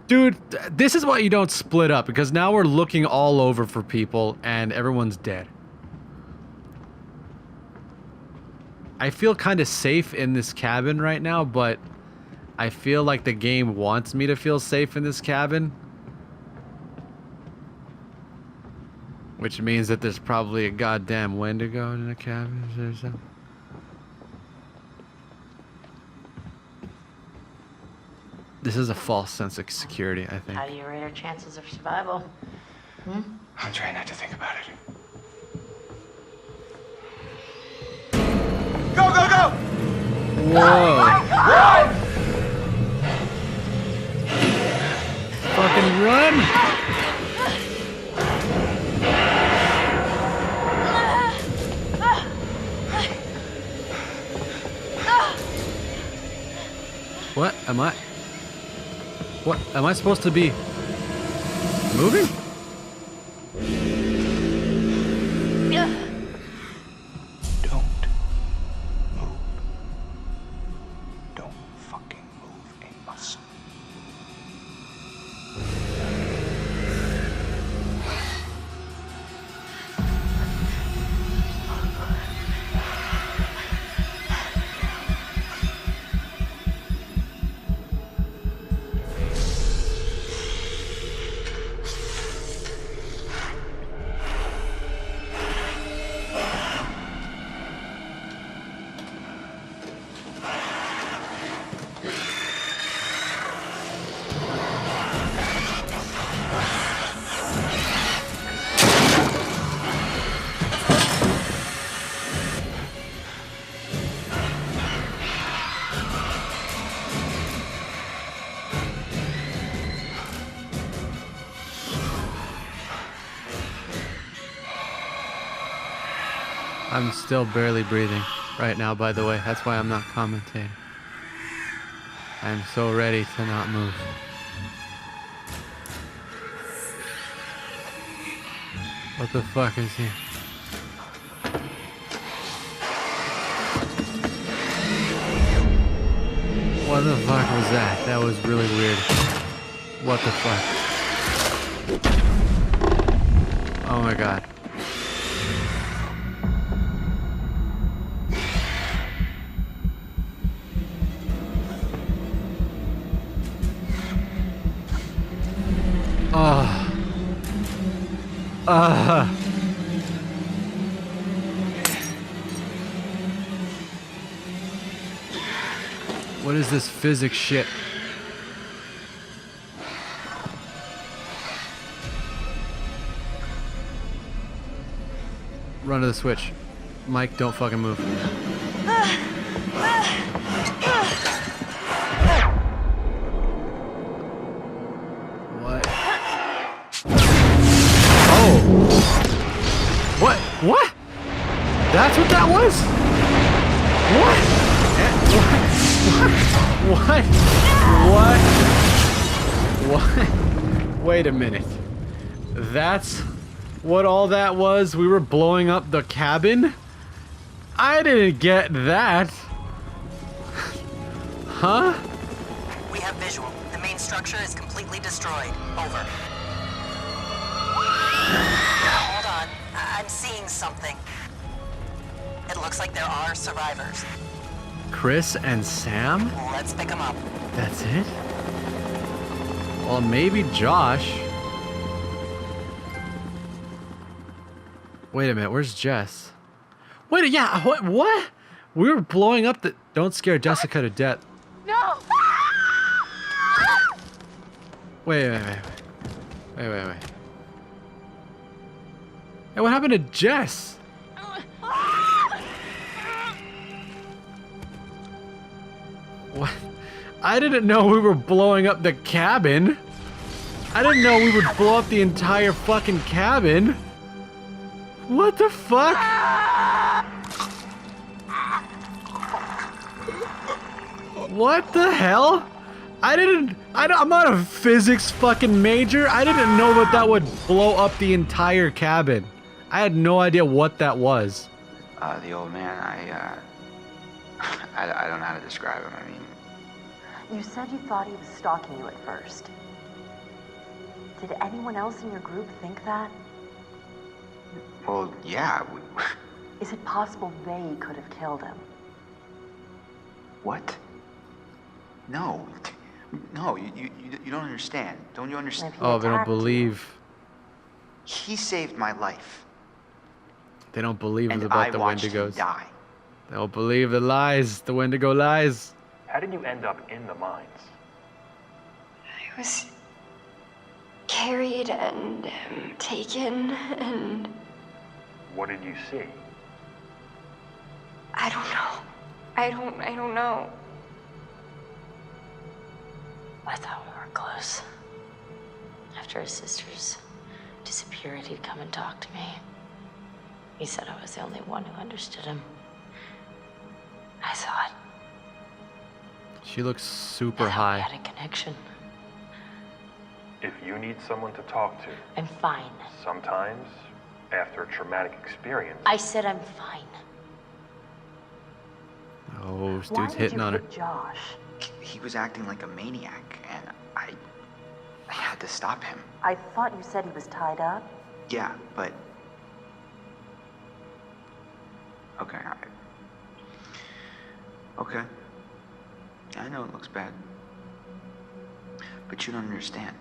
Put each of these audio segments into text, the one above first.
Dude, this is why you don't split up, because now we're looking all over for people and everyone's dead. I feel kind of safe in this cabin right now, but I feel like the game wants me to feel safe in this cabin. Which means that there's probably a goddamn Wendigo in the cabin or something. This is a false sense of security, I think. How do you rate our chances of survival? Hmm? I'm trying not to think about it. Go, go, go! Whoa! Run! Fucking run! What am I? What am I supposed to be moving? Don't move. Don't fucking move a muscle. I'm still barely breathing right now, by the way. That's why I'm not commentating. I'm so ready to not move. What the fuck is he? What the fuck was that? That was really weird. What the fuck? Oh my god. What is this physics shit? Run to the switch. Mike, don't fucking move. What? Oh! What? What? That's what that was? What? What? What? Wait a minute. That's what all that was? We were blowing up the cabin? I didn't get that. Huh? We have visual. The main structure is completely destroyed. Over. Hold on. I'm seeing something. It looks like there are survivors. Chris and Sam? Let's pick them up. That's it? Well, maybe Josh. Wait a minute, where's Jess? Wait, yeah, what? We were blowing up the... Don't scare Jessica to death. No! Wait. Hey, what happened to Jess? What? I didn't know we were blowing up the cabin. I didn't know we would blow up the entire fucking cabin. What the fuck? What the hell? I'm not a physics fucking major. I didn't know that would blow up the entire cabin. I had no idea what that was. The old man, I don't know how to describe him. I mean, You said you thought he was stalking you at first. Did anyone else in your group think that? Well, yeah. Is it possible they could have killed him? What? No. No, you don't understand. Don't you understand? If he Oh, they don't attacked you, believe. He saved my life. They don't believe And it's I about the watched him Wendigos. die. They don't believe the lies. The Wendigo lies. How did you end up in the mines? I was carried and taken, and What did you see? I don't know. I don't know. I thought we were close. After his sister's disappeared, he'd come and talk to me. He said I was the only one who understood him. I thought She looks super that we high. had a connection. If you need someone to talk to, I'm fine. sometimes, after a traumatic experience, I said I'm fine. Oh, this why dude's did hitting you on her. hit Josh? He was acting like a maniac, and I had to stop him. I thought you said he was tied up. Yeah, but... Okay, Okay. I know it looks bad. But you don't understand.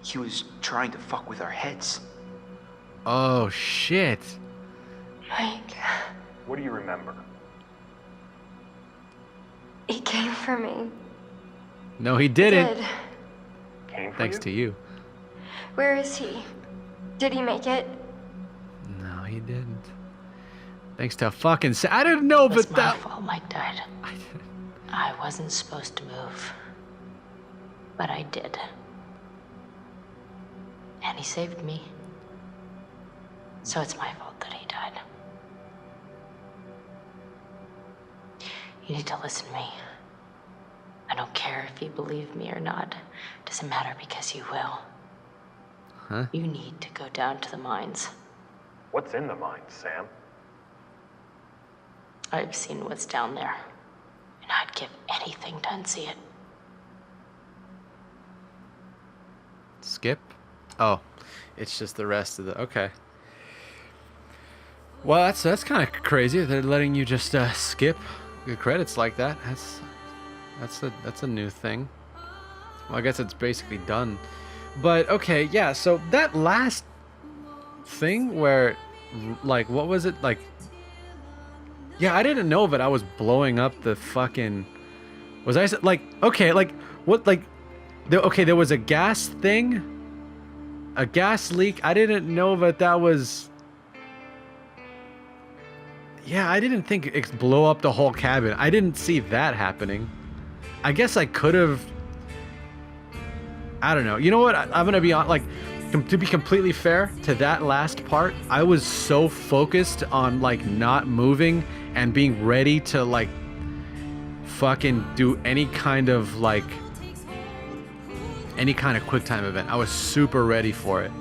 He was trying to fuck with our heads. Oh, shit. Mike, what do you remember? he came for me. No, he He didn't. did. Came for Thanks you? to you. Where is he? Did he make it? No, he didn't. Thanks to fucking I didn't know, It was but my that... fault Mike died. I wasn't supposed to move. But I did. And he saved me. So it's my fault that he died. You need to listen to me. I don't care if you believe me or not. Doesn't matter because you will. Huh? You need to go down to the mines. What's in the mines, Sam? I've seen what's down there. And I'd give anything to unsee it. Skip? Oh, it's just the rest of the... Okay. Well, that's kind of crazy. They're letting you just skip the credits like that. That's a new thing. Well, I guess it's basically done. But okay, yeah. So that last thing where, like, what was it like? Yeah, I didn't know that I was blowing up the fucking. Was I like okay? Like what? Like, okay, there was a gas thing, a gas leak. I didn't know that was. Yeah, I didn't think it blow up the whole cabin. I didn't see that happening. I guess I could have. I don't know. You know what? I'm gonna be on. Like, to be completely fair to that last part, I was so focused on like not moving and being ready to like fucking do any kind of quick time event. I was super ready for it.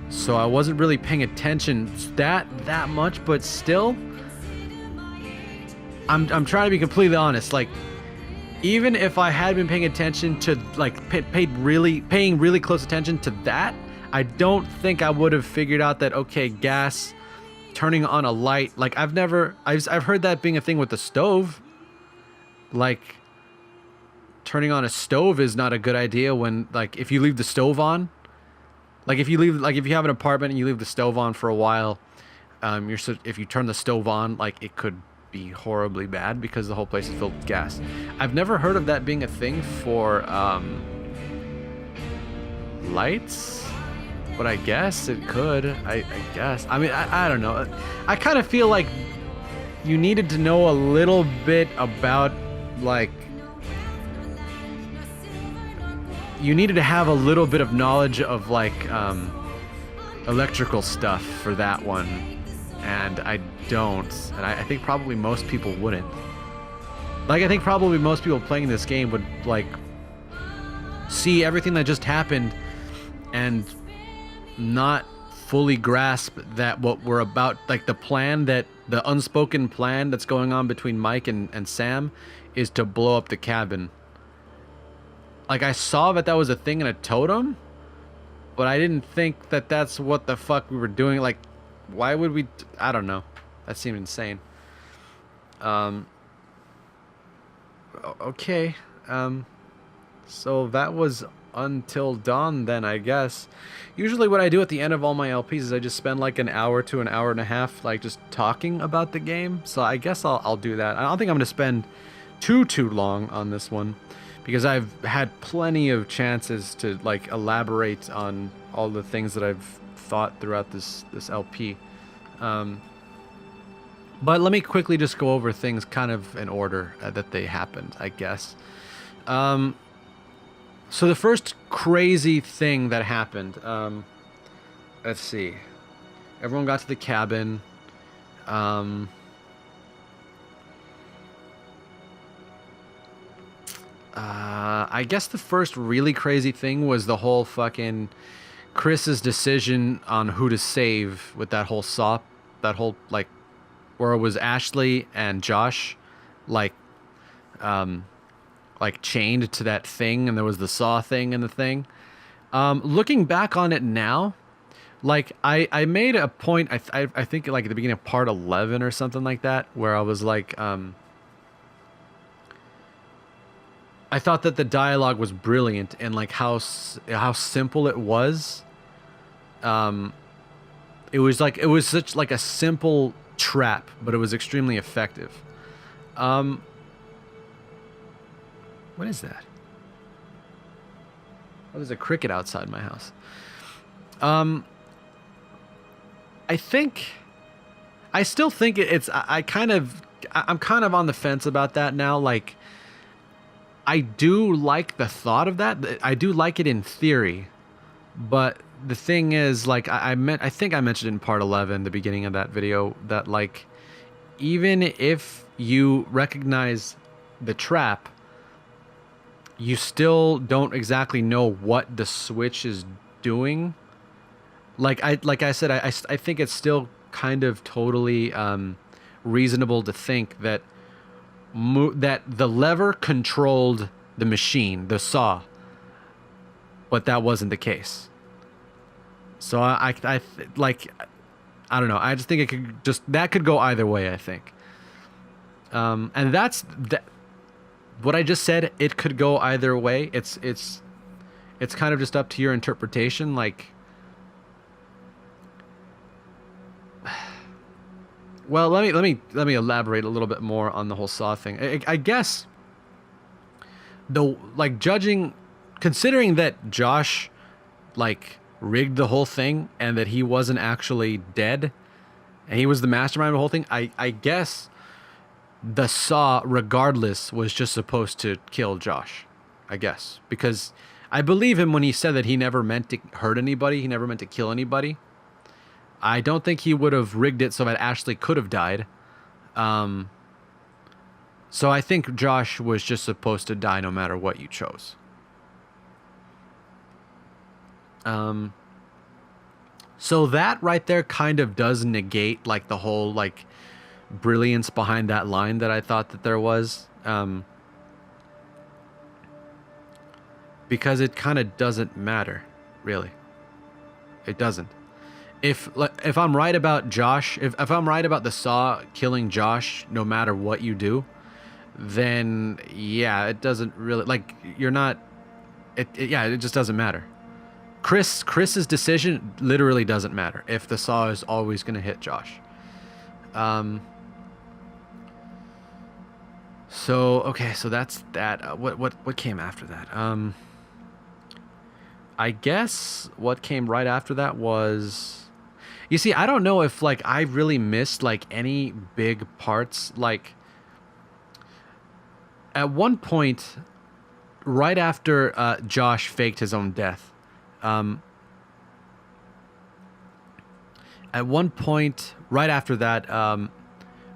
So I wasn't really paying attention that much, but still, I'm trying to be completely honest. Like, even if I had been paying attention to like paying really close attention to that, I don't think I would have figured out that okay, gas, turning on a light. Like I've heard that being a thing with the stove. Like, turning on a stove is not a good idea when like if you leave the stove on. Like if you have an apartment and you leave the stove on for a while, if you turn the stove on, like it could be horribly bad because the whole place is filled with gas. I've never heard of that being a thing for lights, but I guess it could. I guess. I mean, I don't know. I kind of feel like you needed to know a little bit about like. You needed to have a little bit of knowledge of like electrical stuff for that one, and I don't, and I think probably most people wouldn't. Like I think probably most people playing this game would like see everything that just happened and not fully grasp that what we're about, like the plan, that the unspoken plan that's going on between Mike and Sam is to blow up the cabin. Like I saw that was a thing in a totem, but I didn't think that that's what the fuck we were doing. Like, why would we? I don't know. That seemed insane. Okay. So that was Until Dawn then, I guess. Usually what I do at the end of all my LPs is I just spend like an hour to an hour and a half like just talking about the game. So I guess I'll do that. I don't think I'm going to spend too long on this one because I've had plenty of chances to like elaborate on all the things that I've thought throughout this LP. But let me quickly just go over things kind of in order that they happened, I guess. So the first crazy thing that happened, let's see. Everyone got to the cabin. I guess the first really crazy thing was the whole fucking Chris's decision on who to save with that whole saw, that whole like, where it was Ashley and Josh, like chained to that thing, and there was the saw thing and the thing. Looking back on it now, like I made a point, I think like at the beginning of part 11 or something like that, where I was like, I thought that the dialogue was brilliant and like how simple it was. It was such like a simple trap, but it was extremely effective. What is that? Oh, there's a cricket outside my house. I still think I'm kind of on the fence about that now. Like, I do like the thought of that. I do like it in theory, but the thing is, like, I think I mentioned in part 11, the beginning of that video, that like, even if you recognize the trap, you still don't exactly know what the switch is doing. Like I said, I think it's still kind of totally reasonable to think that that the lever controlled the machine, the saw, but that wasn't the case. So I don't know. I just think that could go either way, I think. And that's what I just said. It could go either way. It's kind of just up to your interpretation. Like, well, let me elaborate a little bit more on the whole saw thing. I guess considering that Josh like rigged the whole thing and that he wasn't actually dead and he was the mastermind of the whole thing, I guess the saw regardless was just supposed to kill Josh, I guess, because I believe him when he said that he never meant to hurt anybody, he never meant to kill anybody. I don't think he would have rigged it so that Ashley could have died. So I think Josh was just supposed to die no matter what you chose. So that right there kind of does negate like the whole like brilliance behind that line that I thought that there was. Because it kind of doesn't matter, really. It doesn't. If I'm right about Josh, if I'm right about the saw killing Josh no matter what you do, then yeah, it doesn't really, like, you're not, it just doesn't matter. Chris's decision literally doesn't matter if the saw is always going to hit Josh. So okay, so that's that. What came after that? I guess what came right after that was, you see, I don't know if like I really missed like any big parts. Like at one point, right after Josh faked his own death, at one point right after that,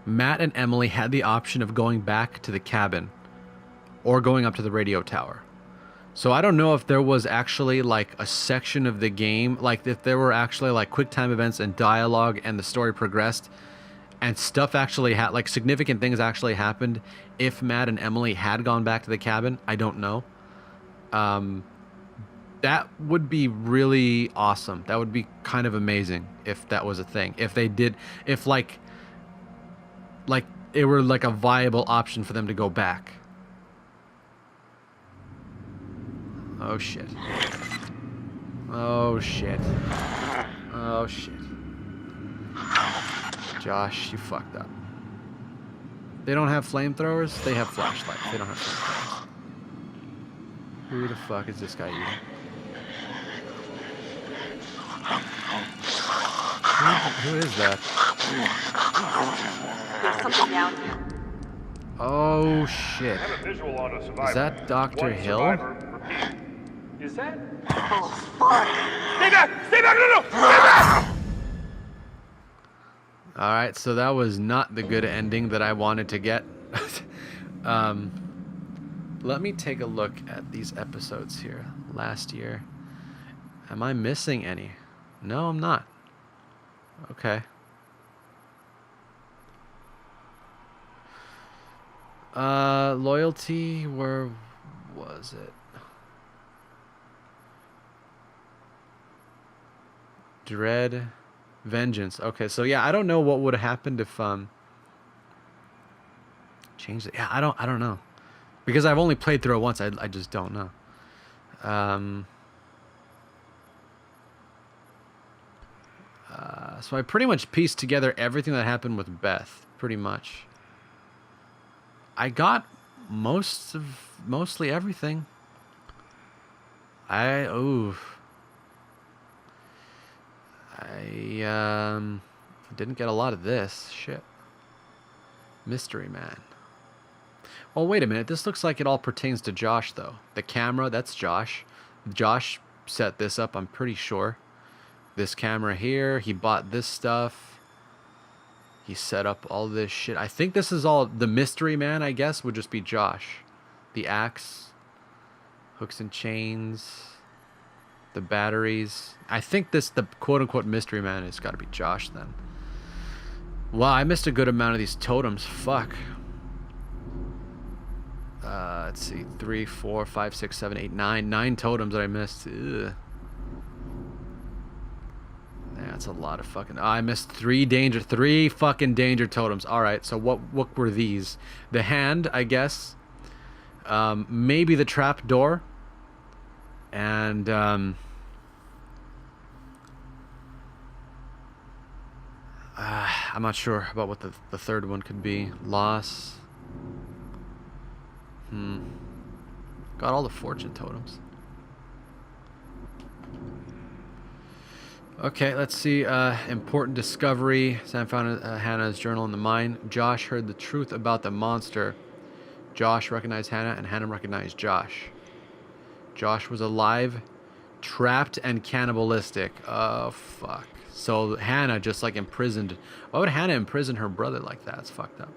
Matt and Emily had the option of going back to the cabin or going up to the radio tower. So I don't know if there was actually like a section of the game, like if there were actually like quick time events and dialogue and the story progressed and stuff actually had like significant things actually happened if Matt and Emily had gone back to the cabin. I don't know. That would be really awesome. That would be kind of amazing if that was a thing. If they did, if like it were like a viable option for them to go back. Oh shit. Oh shit. Oh shit. Josh, you fucked up. They don't have flamethrowers? They have flashlights. They don't have flamethrowers. Who the fuck is this guy eating? Who is that? There's something down here. Oh shit. I have a visual on a survivor. Is that Dr. One Hill? survivor. Repeat. Is that? Oh, fuck. Stay back! Stay back! No! Stay back! Alright, so that was not the good ending that I wanted to get. Let me take a look at these episodes here. Last year. Am I missing any? No, I'm not. Okay. Loyalty, where was it? Dread, vengeance. Okay, so yeah, I don't know what would have happened if changed it. Yeah, I don't know. Because I've only played through it once, I just don't know. So I pretty much pieced together everything that happened with Beth, pretty much. I got mostly everything. I didn't get a lot of this shit. Mystery Man. Well, wait a minute. This looks like it all pertains to Josh, though. The camera, that's Josh. Josh set this up, I'm pretty sure. This camera here, he bought this stuff. He set up all this shit. I think this is all the Mystery Man, I guess, would just be Josh. The axe, hooks and chains, the batteries. I think this, the quote-unquote Mystery Man, has got to be Josh then. Wow, I missed a good amount of these totems. Fuck. Let's see. 3, 4, 5, 6, 7, 8, 9. 9 totems that I missed. Ugh. That's a lot of fucking... Oh, I missed 3 fucking danger totems. Alright, so what were these? The hand, I guess. Maybe the trap door. And, I'm not sure about what the third one could be. Loss. Got all the fortune totems. Okay, let's see. Important discovery. Sam found Hannah's journal in the mine. Josh heard the truth about the monster. Josh recognized Hannah, and Hannah recognized Josh. Josh was alive, trapped, and cannibalistic. Oh, fuck. So Hannah just, like, imprisoned... Why would Hannah imprison her brother like that? It's fucked up.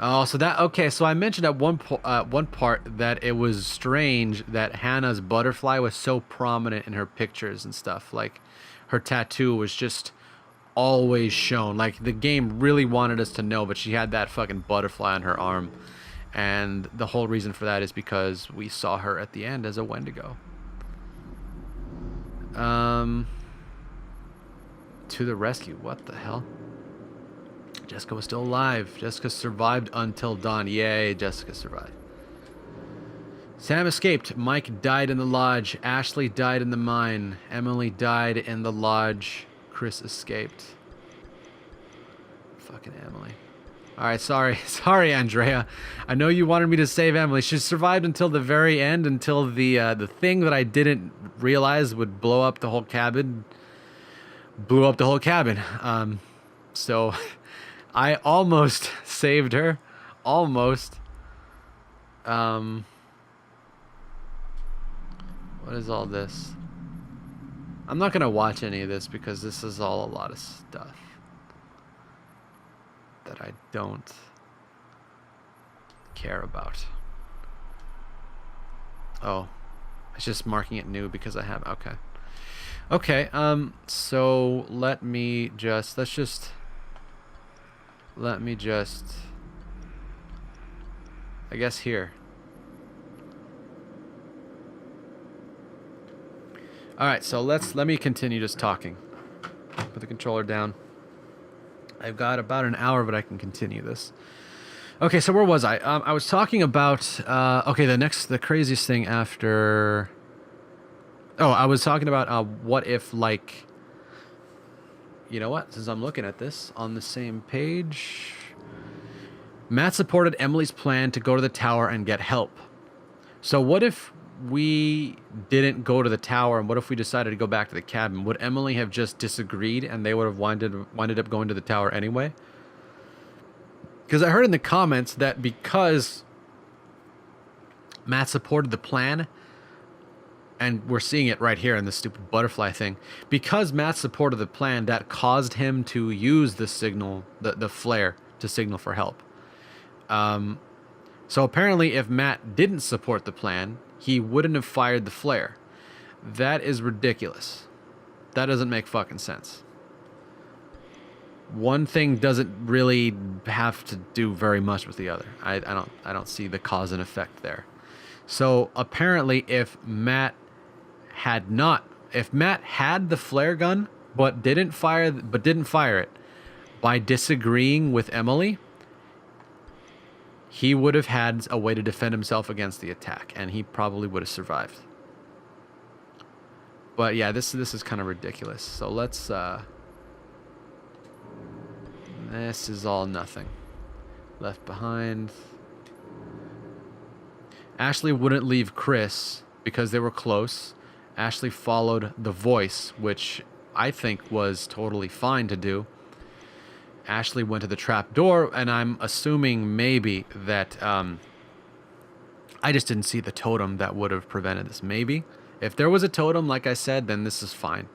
Oh, so that... Okay, so I mentioned at one part that it was strange that Hannah's butterfly was so prominent in her pictures and stuff. Like, her tattoo was just always shown. Like, the game really wanted us to know, but she had that fucking butterfly on her arm. And the whole reason for that is because we saw her at the end as a Wendigo. To the rescue. What the hell? Jessica was still alive. Jessica survived until dawn. Yay, Jessica survived. Sam escaped. Mike died in the lodge. Ashley died in the mine. Emily died in the lodge. Chris escaped. Fucking Emily. Alright, sorry. Sorry, Andrea. I know you wanted me to save Emily. She survived until the very end, until the thing that I didn't realize would blow up the whole cabin. Blew up the whole cabin. So... I almost saved her. Almost. What is all this? I'm not going to watch any of this because this is all a lot of stuff that I don't care about. Oh. It's just marking it new because I have... Okay. Okay, so let me just... I guess here. All right, so let me continue just talking. Put the controller down. I've got about an hour, but I can continue this. Okay, so where was I? I was talking about okay, the craziest thing after. Oh, I was talking about what if, like, you know what? Since I'm looking at this on the same page, Matt supported Emily's plan to go to the tower and get help. So what if we didn't go to the tower, and what if we decided to go back to the cabin? Would Emily have just disagreed and they would have winded up going to the tower anyway? Because I heard in the comments that because Matt supported the plan, and we're seeing it right here in this stupid butterfly thing, because Matt supported the plan, that caused him to use the signal, the flare, to signal for help. So apparently if Matt didn't support the plan, he wouldn't have fired the flare. That is ridiculous. That doesn't make fucking sense. One thing doesn't really have to do very much with the other. I don't see the cause and effect there. So apparently if Matt had the flare gun but didn't fire it by disagreeing with Emily, he would have had a way to defend himself against the attack, and he probably would have survived. But yeah, this is kind of ridiculous. So let's this is all nothing. Left behind. Ashley wouldn't leave Chris because they were close. Ashley followed the voice, which I think was totally fine to do. Ashley went to the trap door, and I'm assuming maybe that I just didn't see the totem that would have prevented this. Maybe. If there was a totem, like I said, then this is fine.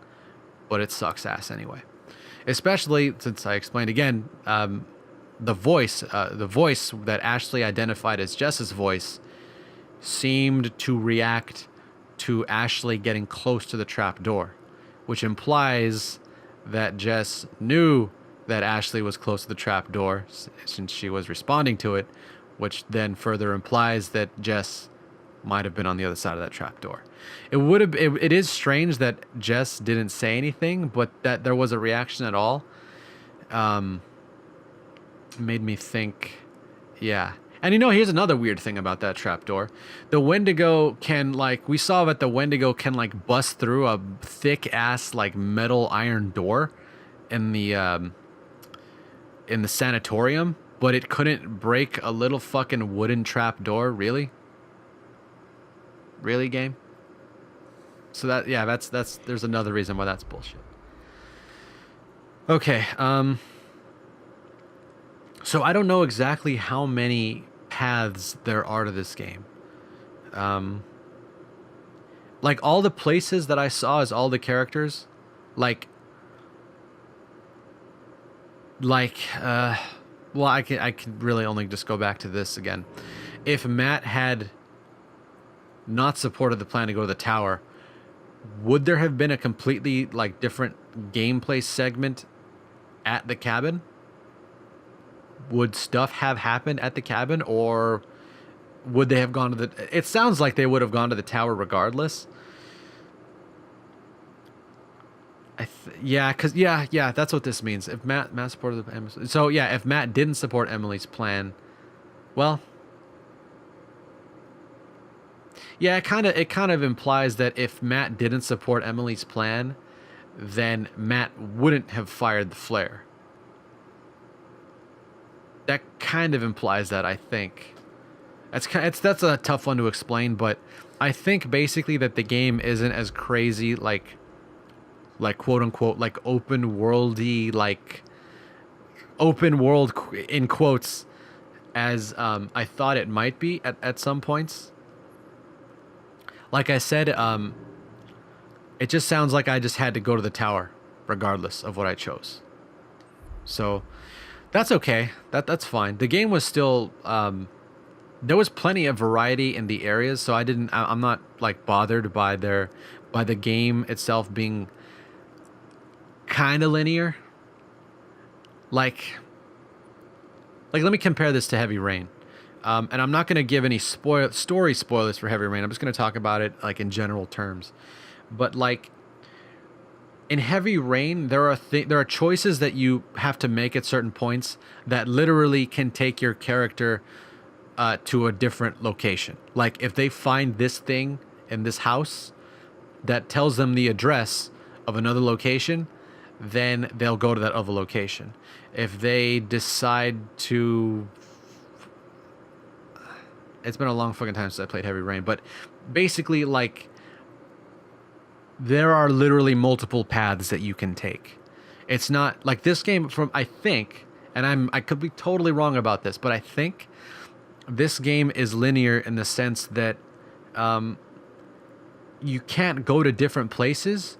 But it sucks ass anyway. Especially since I explained again, the voice that Ashley identified as Jess's voice seemed to react to Ashley getting close to the trap door, which implies that Jess knew that Ashley was close to the trap door since she was responding to it, which then further implies that Jess might have been on the other side of that trap door. It is strange that Jess didn't say anything, but that there was a reaction at all made me think, yeah. And here's another weird thing about that trapdoor. The Wendigo can, like, we saw that the Wendigo can, like, bust through a thick-ass, like, metal iron door in the sanatorium, but it couldn't break a little fucking wooden trapdoor. Really? Really, game? So that's there's another reason why that's bullshit. Okay, so I don't know exactly how many paths there are to this game. Like, all the places that I saw as all the characters, well, I can really only just go back to this again. If Matt had not supported the plan to go to the tower, would there have been a completely, like, different gameplay segment at the cabin? Would stuff have happened at the cabin, or would they have gone to the... It sounds like they would have gone to the tower regardless. Yeah, that's what this means. If Matt supported the... So, yeah, if Matt didn't support Emily's plan, well... Yeah, it kind of implies that if Matt didn't support Emily's plan, then Matt wouldn't have fired the flare. That kind of implies that, I think. That's a tough one to explain, but I think basically that the game isn't as crazy, like quote unquote, like open worldy, like open world in quotes, as I thought it might be at some points. Like I said, it just sounds like I just had to go to the tower regardless of what I chose. So that's okay. That's fine. The game was still there was plenty of variety in the areas, so I'm not, like, bothered by the game itself being kind of linear. Like let me compare this to Heavy Rain. And I'm not going to give any story spoilers for Heavy Rain. I'm just going to talk about it, like, in general terms. but like in Heavy Rain, there are choices that you have to make at certain points that literally can take your character to a different location. Like if they find this thing in this house that tells them the address of another location, then they'll go to that other location. If they decide to... It's been a long fucking time since I played Heavy Rain, but basically, like, there are literally multiple paths that you can take. It's not like this game from, I think, and I could be totally wrong about this, but I think this game is linear in the sense that you can't go to different places.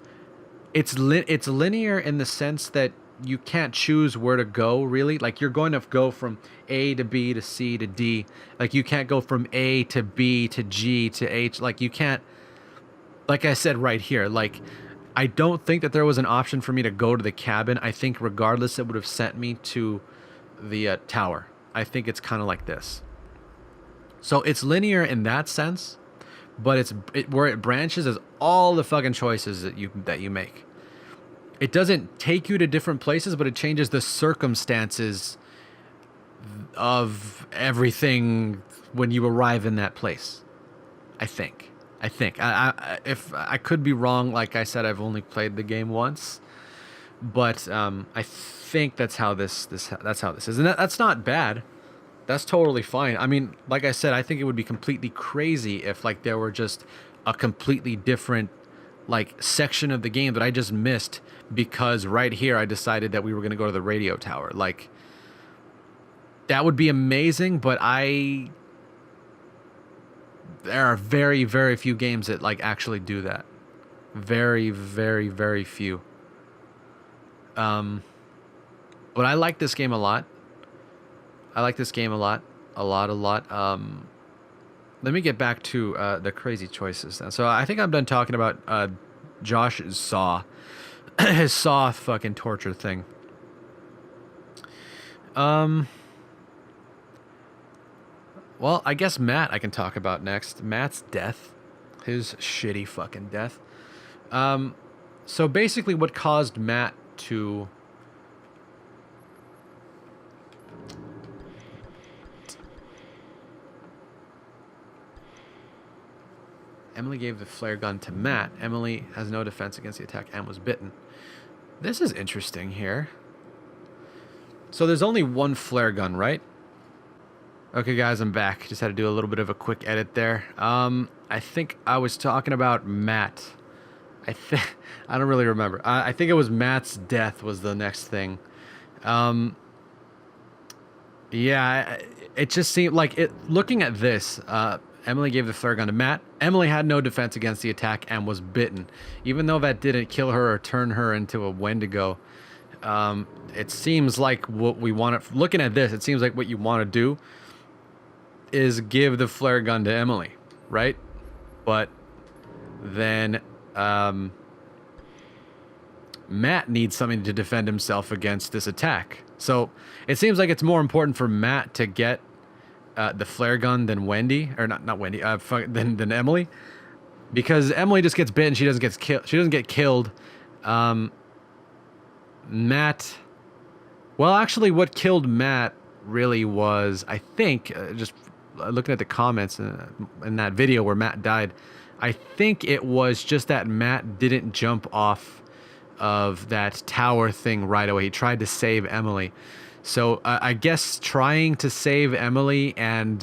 It's linear in the sense that you can't choose where to go, really. Like, you're going to go from A to B to C to D. Like, you can't go from A to B to G to H. Like, you can't... Like I said right here, like, I don't think that there was an option for me to go to the cabin. I think regardless, it would have sent me to the tower. I think it's kind of like this. So it's linear in that sense, but where it branches is all the fucking choices that you make. It doesn't take you to different places, but it changes the circumstances of everything when you arrive in that place. I think. If I could be wrong, like I said, I've only played the game once, but I think that's how this is, and that's not bad. That's totally fine. I mean, like I said, I think it would be completely crazy if like there were just a completely different like section of the game that I just missed because right here I decided that we were going to go to the radio tower. Like, that would be amazing, but there are very, very few games that like actually do that. Very, very, very few. But I like this game a lot. A lot. Let me get back to the crazy choices now. So I think I'm done talking about Josh's Saw. His Saw fucking torture thing. Well, I guess Matt I can talk about next. Matt's death. His shitty fucking death. So basically what caused Matt to... Emily gave the flare gun to Matt. Emily has no defense against the attack and was bitten. This is interesting here. So there's only one flare gun, right? Okay, guys, I'm back. Just had to do a little bit of a quick edit there. I think I was talking about Matt. I don't really remember. I think it was Matt's death was the next thing. Yeah, it just seemed like it. Looking at this, Emily gave the flare gun to Matt. Emily had no defense against the attack and was bitten. Even though that didn't kill her or turn her into a Wendigo, it seems like what we want to... Looking at this, it seems like what you want to do is give the flare gun to Emily, right? But then Matt needs something to defend himself against this attack. So it seems like it's more important for Matt to get the flare gun than Wendy, or not Wendy, than Emily, because Emily just gets bitten. She doesn't get killed. Matt. Well, actually, what killed Matt really was, I think, just looking at the comments in that video where Matt died, I think it was just that Matt didn't jump off of that tower thing right away. He tried to save Emily. So I guess trying to save Emily and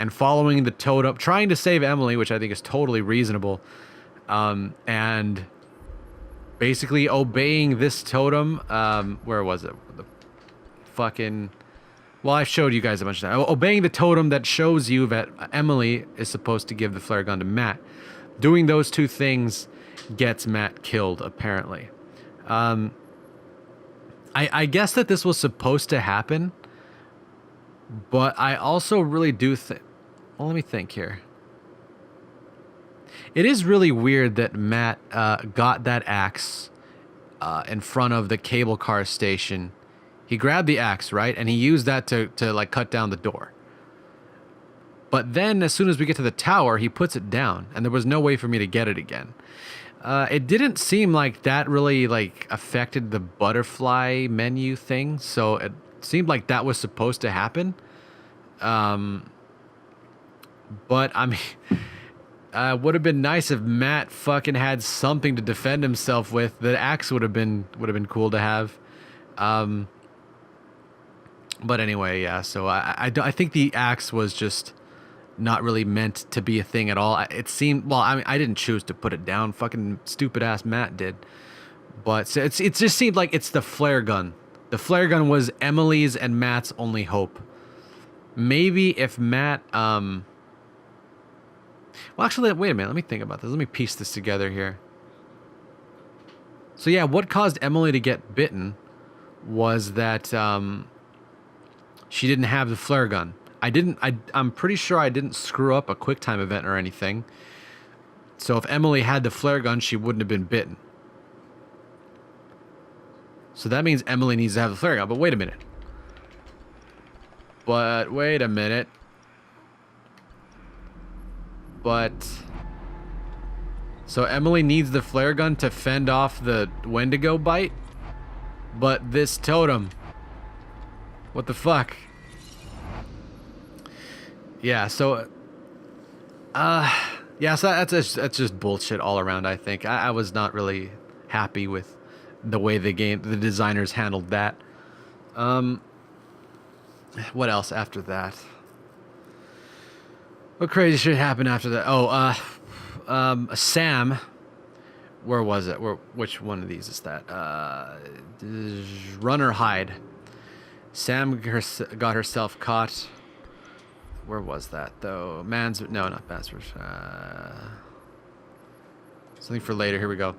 following the totem, trying to save Emily, which I think is totally reasonable, and basically obeying this totem. Where was it? The fucking... Well, I showed you guys a bunch of that. Obeying the totem that shows you that Emily is supposed to give the flare gun to Matt. Doing those two things gets Matt killed, apparently. I guess that this was supposed to happen, but I also really do think... Well, let me think here. It is really weird that Matt got that axe in front of the cable car station. He grabbed the axe, right? And he used that to like cut down the door. But then as soon as we get to the tower, he puts it down, and there was no way for me to get it again. It didn't seem like that really like affected the butterfly menu thing, so it seemed like that was supposed to happen. But I mean, would have been nice if Matt fucking had something to defend himself with. The axe would have been cool to have. But anyway, yeah. So I think the axe was just not really meant to be a thing at all. It seemed, well, I mean, I didn't choose to put it down. Fucking stupid ass Matt did. But it just seemed like it's the flare gun. The flare gun was Emily's and Matt's only hope. Maybe if Matt, well, actually, wait a minute. Let me think about this. Let me piece this together here. So yeah, what caused Emily to get bitten was that she didn't have the flare gun. I'm pretty sure I didn't screw up a QuickTime event or anything. So if Emily had the flare gun, she wouldn't have been bitten. So that means Emily needs to have the flare gun. But wait a minute. So Emily needs the flare gun to fend off the Wendigo bite? But this totem... What the fuck? Yeah, so... yeah, so that's just bullshit all around, I think. I was not really happy with the way the designers handled that. What else after that? What crazy shit happened after that? Oh, Sam. Where was it? Which one of these is that? Run or hide. Sam got herself caught. Where was that though? No, not Mansford. Something for later. Here we go.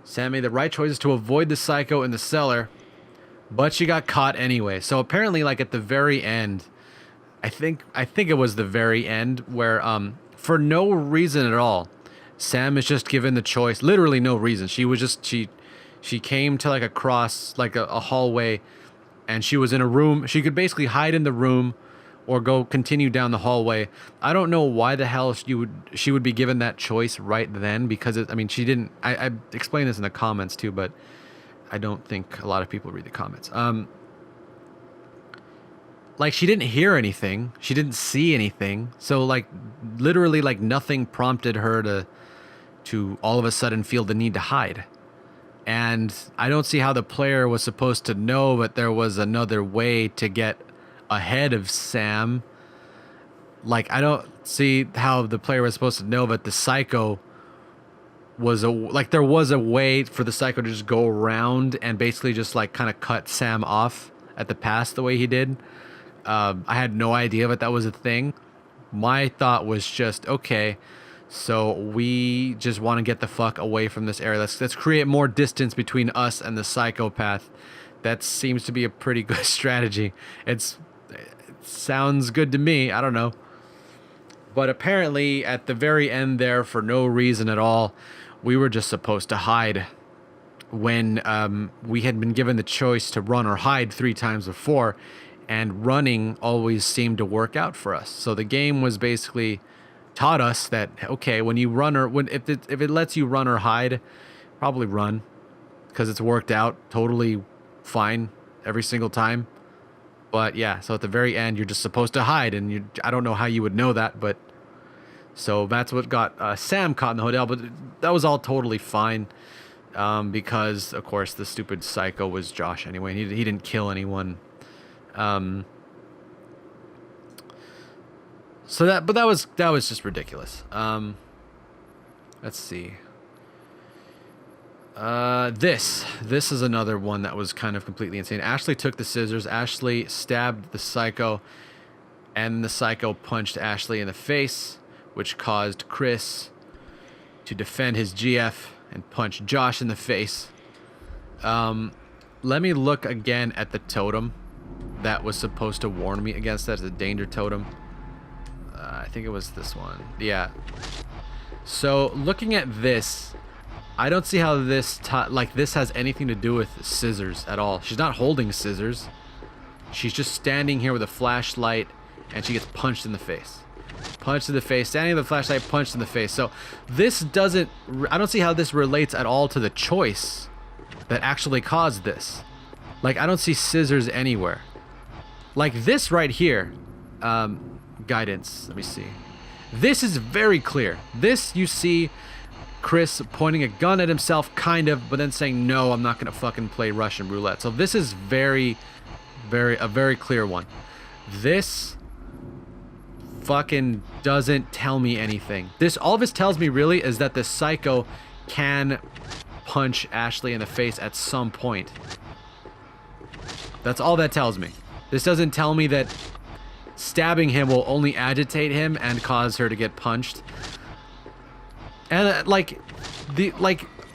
Sam made the right choices to avoid the psycho in the cellar, but she got caught anyway. So apparently, like at the very end, I think it was the very end where, for no reason at all, Sam is just given the choice. Literally no reason. She was just she came to like a hallway, and she was in a room. She could basically hide in the room, or go continue down the hallway. I don't know why the hell she would be given that choice right then, because I mean, she didn't. I explained this in the comments too, but I don't think a lot of people read the comments. Like, she didn't hear anything. She didn't see anything. So, like, literally, like, nothing prompted her to all of a sudden feel the need to hide. And I don't see how the player was supposed to know that there was another way to get ahead of Sam. Like, I don't see how the player was supposed to know that the psycho was there was a way for the psycho to just go around and basically just, like, kind of cut Sam off at the pass the way he did. I had no idea that was a thing. My thought was just, okay, so we just want to get the fuck away from this area. Let's create more distance between us and the psychopath. That seems to be a pretty good strategy. It sounds good to me. I don't know. But apparently, at the very end there, for no reason at all, we were just supposed to hide. When we had been given the choice to run or hide 3 times before, and running always seemed to work out for us. So the game was basically taught us that, okay, when you run or if it lets you run or hide, probably run, because it's worked out totally fine every single time. But yeah, so at the very end, you're just supposed to hide, and I don't know how you would know that, but so that's what got Sam caught in the hotel. But that was all totally fine, because of course the stupid psycho was Josh anyway. He didn't kill anyone. So that was just ridiculous. Let's see. This is another one that was kind of completely insane. Ashley took the scissors. Ashley stabbed the psycho, and the psycho punched Ashley in the face, which caused Chris to defend his GF and punch Josh in the face. Let me look again at the totem that was supposed to warn me against that, the danger totem. I think it was this one. Yeah. So looking at this, I don't see how this has anything to do with scissors at all. She's not holding scissors. She's just standing here with a flashlight, and she gets punched in the face. Punch to the face. Standing in the flashlight, punch in the face. So this doesn't... I don't see how this relates at all to the choice that actually caused this. Like, I don't see scissors anywhere. Like this right here. Guidance. Let me see. This is very clear. This, you see Chris pointing a gun at himself, kind of, but then saying, no, I'm not going to fucking play Russian roulette. So this is a very clear one. This fucking doesn't tell me anything. All this tells me really is that the psycho can punch Ashley in the face at some point. That's all that tells me. This doesn't tell me that stabbing him will only agitate him and cause her to get punched. And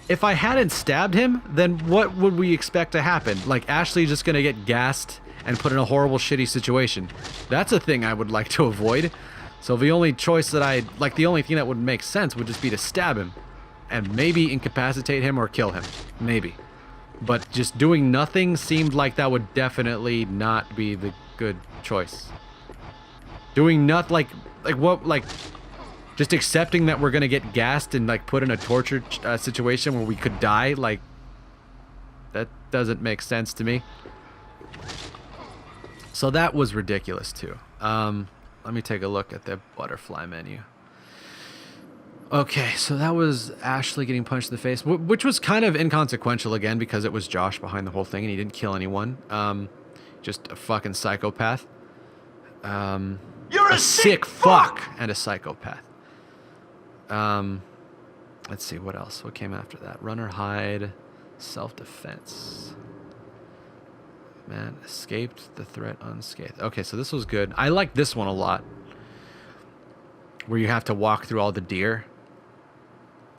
if I hadn't stabbed him, then what would we expect to happen? Like, Ashley's just gonna get gassed and put in a horrible, shitty situation. That's a thing I would like to avoid. So the only choice that the only thing that would make sense would just be to stab him and maybe incapacitate him or kill him. Maybe. But just doing nothing seemed like that would definitely not be the good choice. Doing nothing, just accepting that we're gonna get gassed and like put in a torture situation where we could die, like, that doesn't make sense to me. So that was ridiculous too. Let me take a look at the butterfly menu. Okay, so that was Ashley getting punched in the face, which was kind of inconsequential again because it was Josh behind the whole thing and he didn't kill anyone. Just a fucking psychopath. You're a sick fuck and a psychopath. Let's see what else. What came after that? Run or hide, self-defense. Man escaped the threat unscathed. Okay, so this was good. I like this one a lot, where you have to walk through all the deer.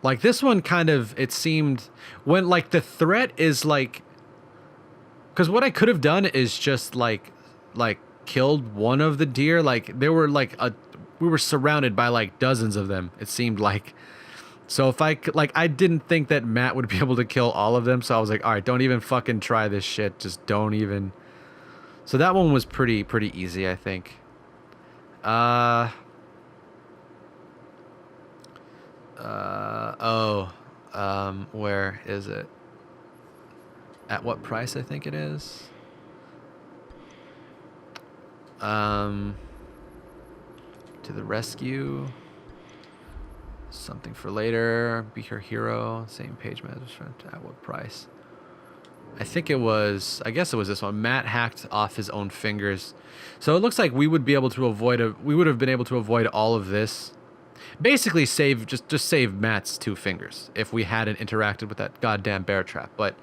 Like this one kind of, it seemed, when like the threat is like, because what I could have done is just like killed one of the deer. Like there were we were surrounded by like dozens of them, it seemed like. So if I didn't think that Matt would be able to kill all of them, so I was like, all right, don't even fucking try this shit, just don't even. So that one was pretty easy, I think. Where is it? At what price, I think it is. To the rescue. Something for later. Be her hero. Same page management. At what price? I think it was, I guess it was this one. Matt hacked off his own fingers. So it looks like we would be able to avoid we would have been able to avoid all of this. Basically save, just save Matt's 2 fingers if we hadn't interacted with that goddamn bear trap. But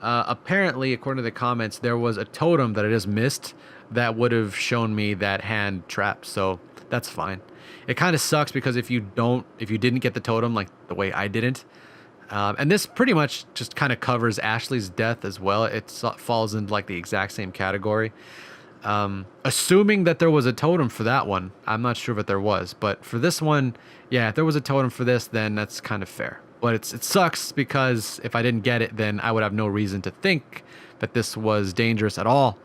apparently, according to the comments, there was a totem that I just missed that would have shown me that hand trap. So that's fine. It kind of sucks because if you didn't get the totem like the way I didn't, and this pretty much just kind of covers Ashley's death as well. It falls into like the exact same category. Assuming that there was a totem for that one, I'm not sure if there was, but for this one, yeah, if there was a totem for this, then that's kind of fair. But it sucks because if I didn't get it, then I would have no reason to think that this was dangerous at all.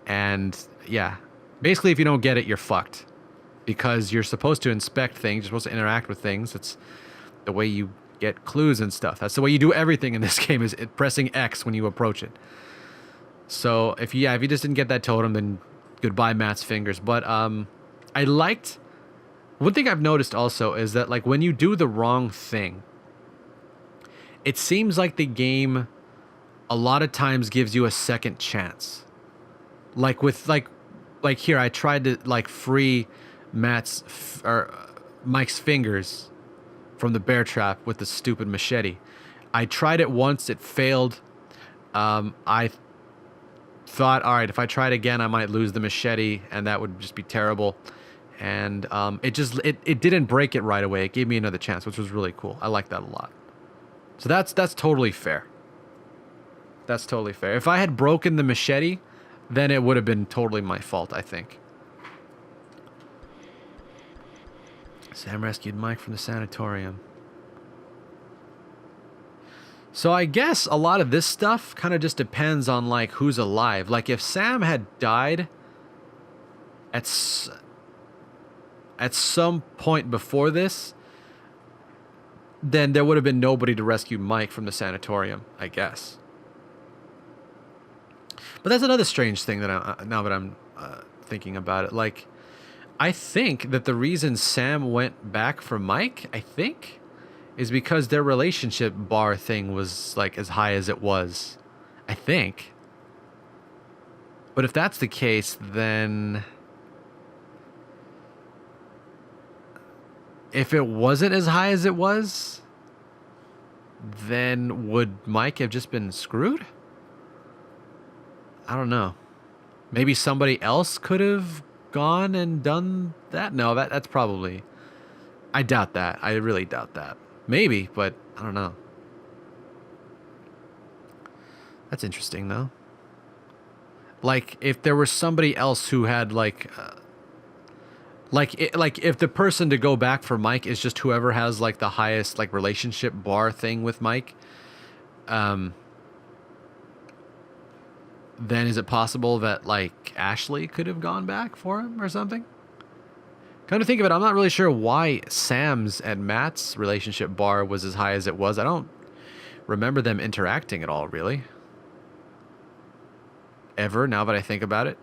And yeah, basically if you don't get it, you're fucked. Because you're supposed to inspect things, you're supposed to interact with things. It's the way you get clues and stuff. That's the way you do everything in this game, is pressing X when you approach it. So if you just didn't get that totem, then goodbye Matt's fingers. But I liked, one thing I've noticed also is that like when you do the wrong thing, it seems like the game a lot of times gives you a second chance. Like with like here, I tried to like free Mike's fingers from the bear trap with the stupid machete. I tried it once, it failed. I thought, all right, if I tried again, I might lose the machete, and that would just be terrible. And it didn't break it right away. It gave me another chance, which was really cool. I like that a lot. So that's totally fair. That's totally fair. If I had broken the machete, then it would have been totally my fault, I think. Sam rescued Mike from the sanatorium. So I guess a lot of this stuff kind of just depends on like who's alive. Like if Sam had died at some point before this, then there would have been nobody to rescue Mike from the sanatorium, I guess. But that's another strange thing that now that I'm thinking about it. Like, I think that the reason Sam went back for Mike, I think, is because their relationship bar thing was like as high as it was. I think. But if that's the case, then if it wasn't as high as it was, then would Mike have just been screwed? I don't know. Maybe somebody else could have gone and done that? No, that's probably... I doubt that. I really doubt that. Maybe, but I don't know. That's interesting, though. Like, if there was somebody else who had, like if the person to go back for Mike is just whoever has, like, the highest, like, relationship bar thing with Mike, then is it possible that, like, Ashley could have gone back for him or something? Come to think of it, I'm not really sure why Sam's and Matt's relationship bar was as high as it was. I don't remember them interacting at all, really. Ever, now that I think about it.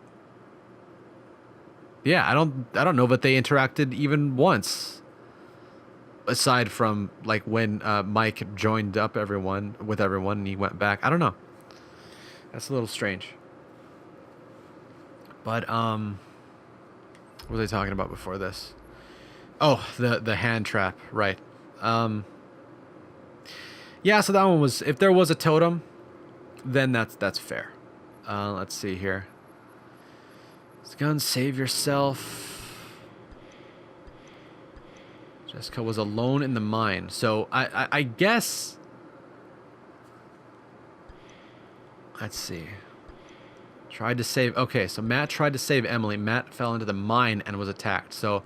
Yeah, I don't know that they interacted even once. Aside from, like, when Mike joined up with everyone and he went back. I don't know. That's a little strange. But what was I talking about before this? Oh, the hand trap, right. Yeah, so that one was, if there was a totem, then that's fair. Let's see here. Gun, save yourself. Jessica was alone in the mine. So I guess. Let's see. Tried to save. Okay, so Matt tried to save Emily. Matt fell into the mine and was attacked. So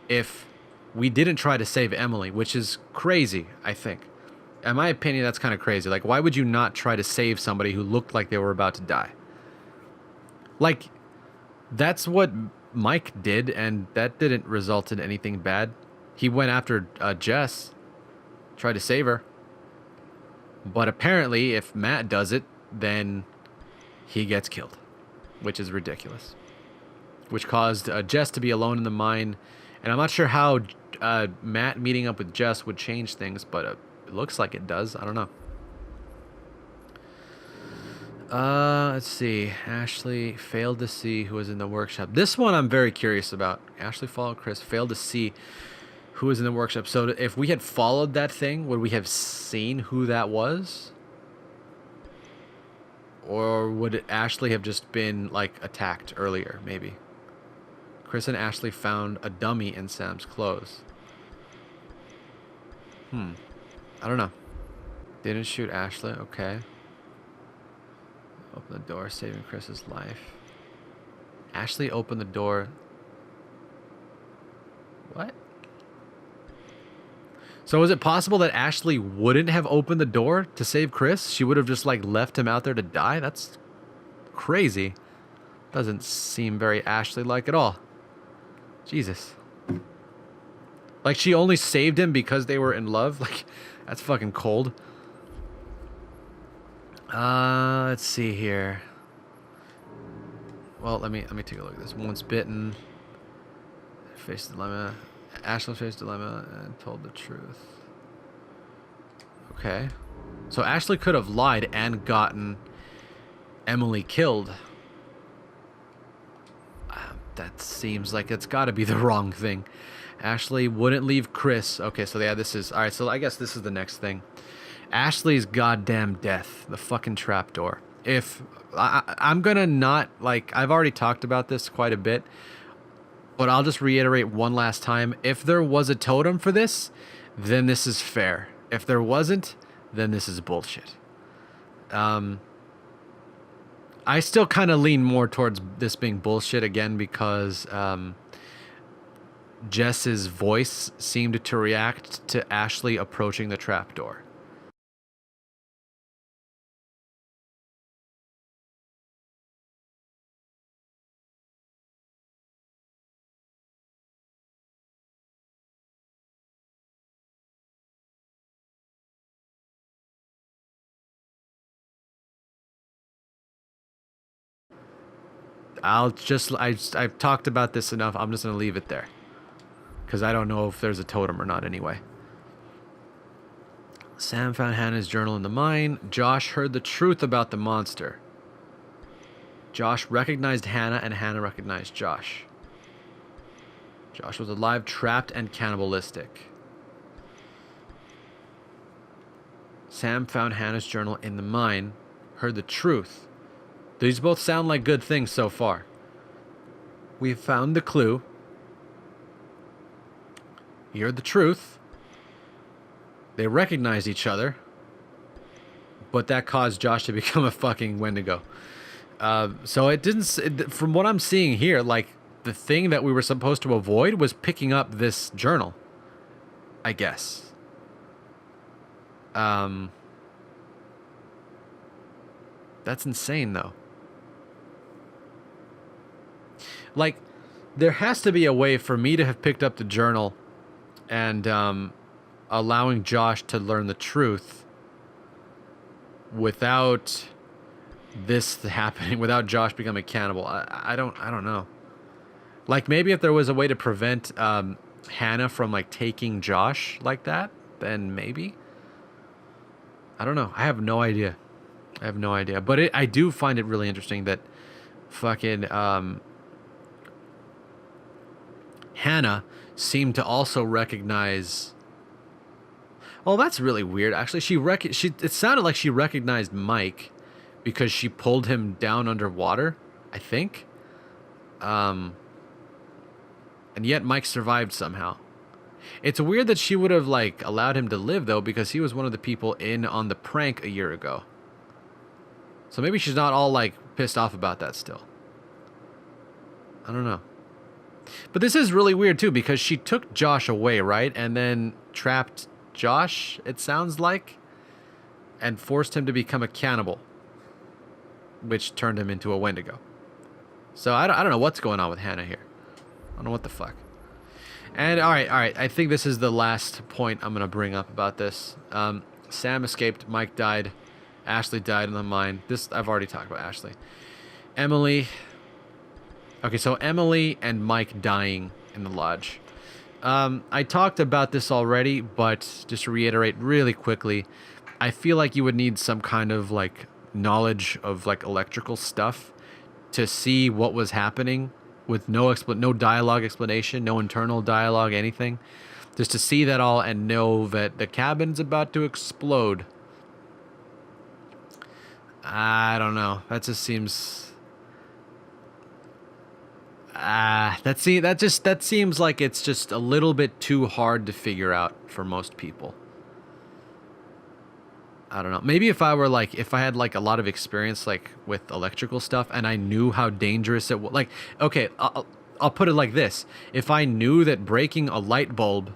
if we didn't try to save Emily, which is crazy, I think. In my opinion, that's kind of crazy. Like, why would you not try to save somebody who looked like they were about to die? Like, that's what Mike did, and that didn't result in anything bad. He went after Jess, tried to save her. But apparently, if Matt does it, then he gets killed, which is ridiculous. Which caused Jess to be alone in the mine. And I'm not sure how Matt meeting up with Jess would change things, but it looks like it does. I don't know. Let's see. Ashley failed to see who was in the workshop. This one I'm very curious about. Ashley followed Chris, failed to see who was in the workshop. So if we had followed that thing, would we have seen who that was? Or would Ashley have just been, like, attacked earlier, maybe? Chris and Ashley found a dummy in Sam's clothes. I don't know. Didn't shoot Ashley, okay. Open the door, saving Chris's life. Ashley opened the door. What? So is it possible that Ashley wouldn't have opened the door to save Chris? She would have just, like, left him out there to die? That's crazy. Doesn't seem very Ashley-like at all. Jesus. Like, she only saved him because they were in love? Like, that's fucking cold. Let's see here. Well, let me take a look at this. Once bitten, faced dilemma. Ashley faced dilemma and told the truth. Okay. So Ashley could have lied and gotten Emily killed. That seems like it's got to be the wrong thing. Ashley wouldn't leave Chris. Okay, so yeah, this is... Alright, so I guess this is the next thing. Ashley's goddamn death. The fucking trapdoor. If... I'm gonna not... Like, I've already talked about this quite a bit. But I'll just reiterate one last time. If there was a totem for this, then this is fair. If there wasn't, then this is bullshit. I still kind of lean more towards this being bullshit again because Jess's voice seemed to react to Ashley approaching the trapdoor. I've talked about this enough. I'm just gonna leave it there. Because I don't know if there's a totem or not anyway. Sam found Hannah's journal in the mine. Josh heard the truth about the monster. Josh recognized Hannah, and Hannah recognized Josh. Josh was alive, trapped, and cannibalistic. Sam found Hannah's journal in the mine. Heard the truth. These both sound like good things so far. We found the clue. He heard the truth. They recognized each other. But that caused Josh to become a fucking Wendigo. So it didn't... From what I'm seeing here, like, the thing that we were supposed to avoid was picking up this journal. I guess. That's insane, though. Like, there has to be a way for me to have picked up the journal and allowing Josh to learn the truth without this happening, without Josh becoming a cannibal. I don't know. Like, maybe if there was a way to prevent Hannah from, like, taking Josh like that, then maybe. I don't know. I have no idea. But I do find it really interesting that fucking Hannah seemed to also recognize... Oh, that's really weird. Actually, it sounded like she recognized Mike because she pulled him down underwater, I think. And yet Mike survived somehow. It's weird that she would have, like, allowed him to live, though, because he was one of the people in on the prank a year ago. So maybe she's not all, like, pissed off about that still. I don't know. But this is really weird, too, because she took Josh away, right? And then trapped Josh, it sounds like, and forced him to become a cannibal, which turned him into a Wendigo. So I don't know what's going on with Hannah here. I don't know what the fuck. And all right. I think this is the last point I'm going to bring up about this. Sam escaped. Mike died. Ashley died in the mine. I've already talked about Ashley. Emily. Okay, so Emily and Mike dying in the lodge. I talked about this already, but just to reiterate really quickly, I feel like you would need some kind of, like, knowledge of, like, electrical stuff to see what was happening with no dialogue explanation, no internal dialogue, anything. Just to see that all and know that the cabin's about to explode. I don't know. That just seems... that seems like it's just a little bit too hard to figure out for most people. I don't know. Maybe if I had like a lot of experience like with electrical stuff and I knew how dangerous it was. Like, okay, I'll put it like this. If I knew that breaking a light bulb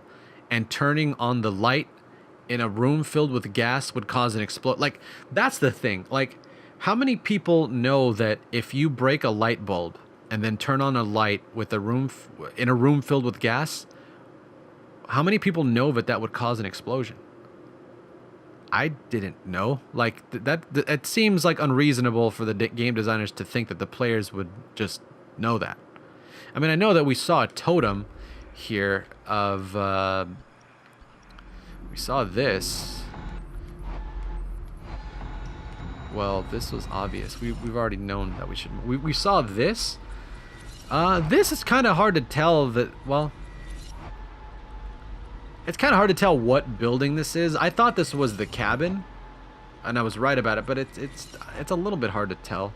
and turning on the light in a room filled with gas would cause an explosion. Like, that's the thing. Like, how many people know that if you break a light bulb and then turn on a light with in a room filled with gas, how many people know that would cause an explosion? I didn't know. Like, it seems like unreasonable for the game designers to think that the players would just know that. I mean, I know that we saw a totem here of we saw this. Well, this was obvious. We've already known that we saw this. This is kind of hard to tell well, it's kind of hard to tell what building this is. I thought this was the cabin, and I was right about it, but it's a little bit hard to tell.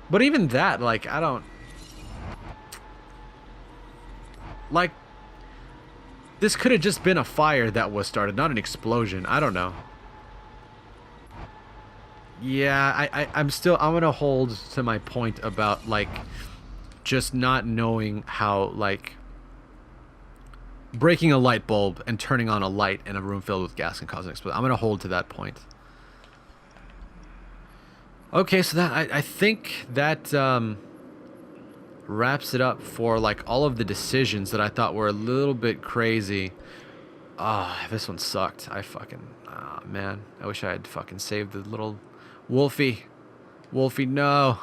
But even that, like, I don't... Like, this could have just been a fire that was started, not an explosion. I don't know. Yeah, I'm gonna hold to my point about, like, just not knowing how, like, breaking a light bulb and turning on a light in a room filled with gas can cause an explosion. I'm going to hold to that point. Okay, so that I think that wraps it up for, like, all of the decisions that I thought were a little bit crazy. This one sucked. Man, I wish I had fucking saved the little Wolfie. Wolfie, no.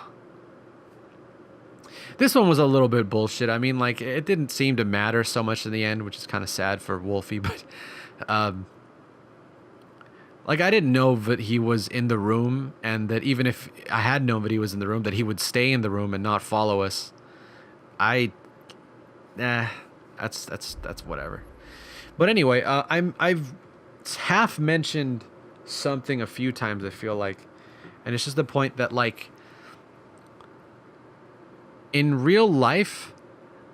This one was a little bit bullshit. I mean, like, it didn't seem to matter so much in the end, which is kind of sad for Wolfie, but, like, I didn't know that he was in the room, and that even if I had known that he was in the room, that he would stay in the room and not follow us. That's whatever. But anyway, I've half mentioned something a few times, I feel like, and it's just the point that, like, in real life,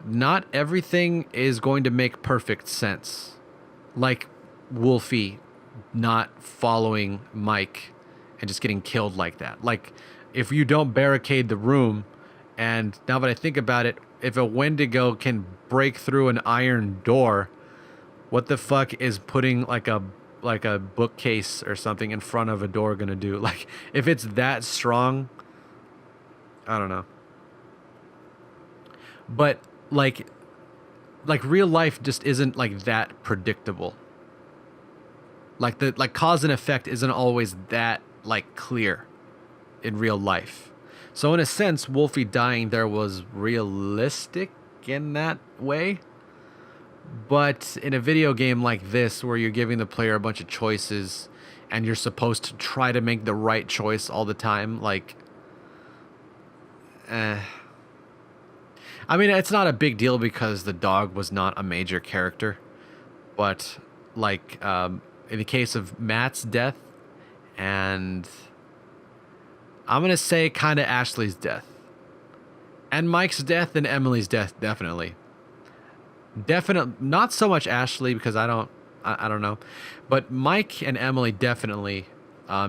not everything is going to make perfect sense. Like Wolfie not following Mike and just getting killed like that. Like, if you don't barricade the room, and now that I think about it, if a Wendigo can break through an iron door, what the fuck is putting like a bookcase or something in front of a door gonna do? Like, if it's that strong, I don't know. But like real life just isn't like that predictable. Like cause and effect isn't always that like clear in real life. So in a sense, Wolfie dying there was realistic in that way. But in a video game like this, where you're giving the player a bunch of choices and you're supposed to try to make the right choice all the time, like, I mean, it's not a big deal because the dog was not a major character. But, like, in the case of Matt's death, and I'm going to say kind of Ashley's death, and Mike's death and Emily's death, definitely. Not so much Ashley, because I don't know. But Mike and Emily, definitely.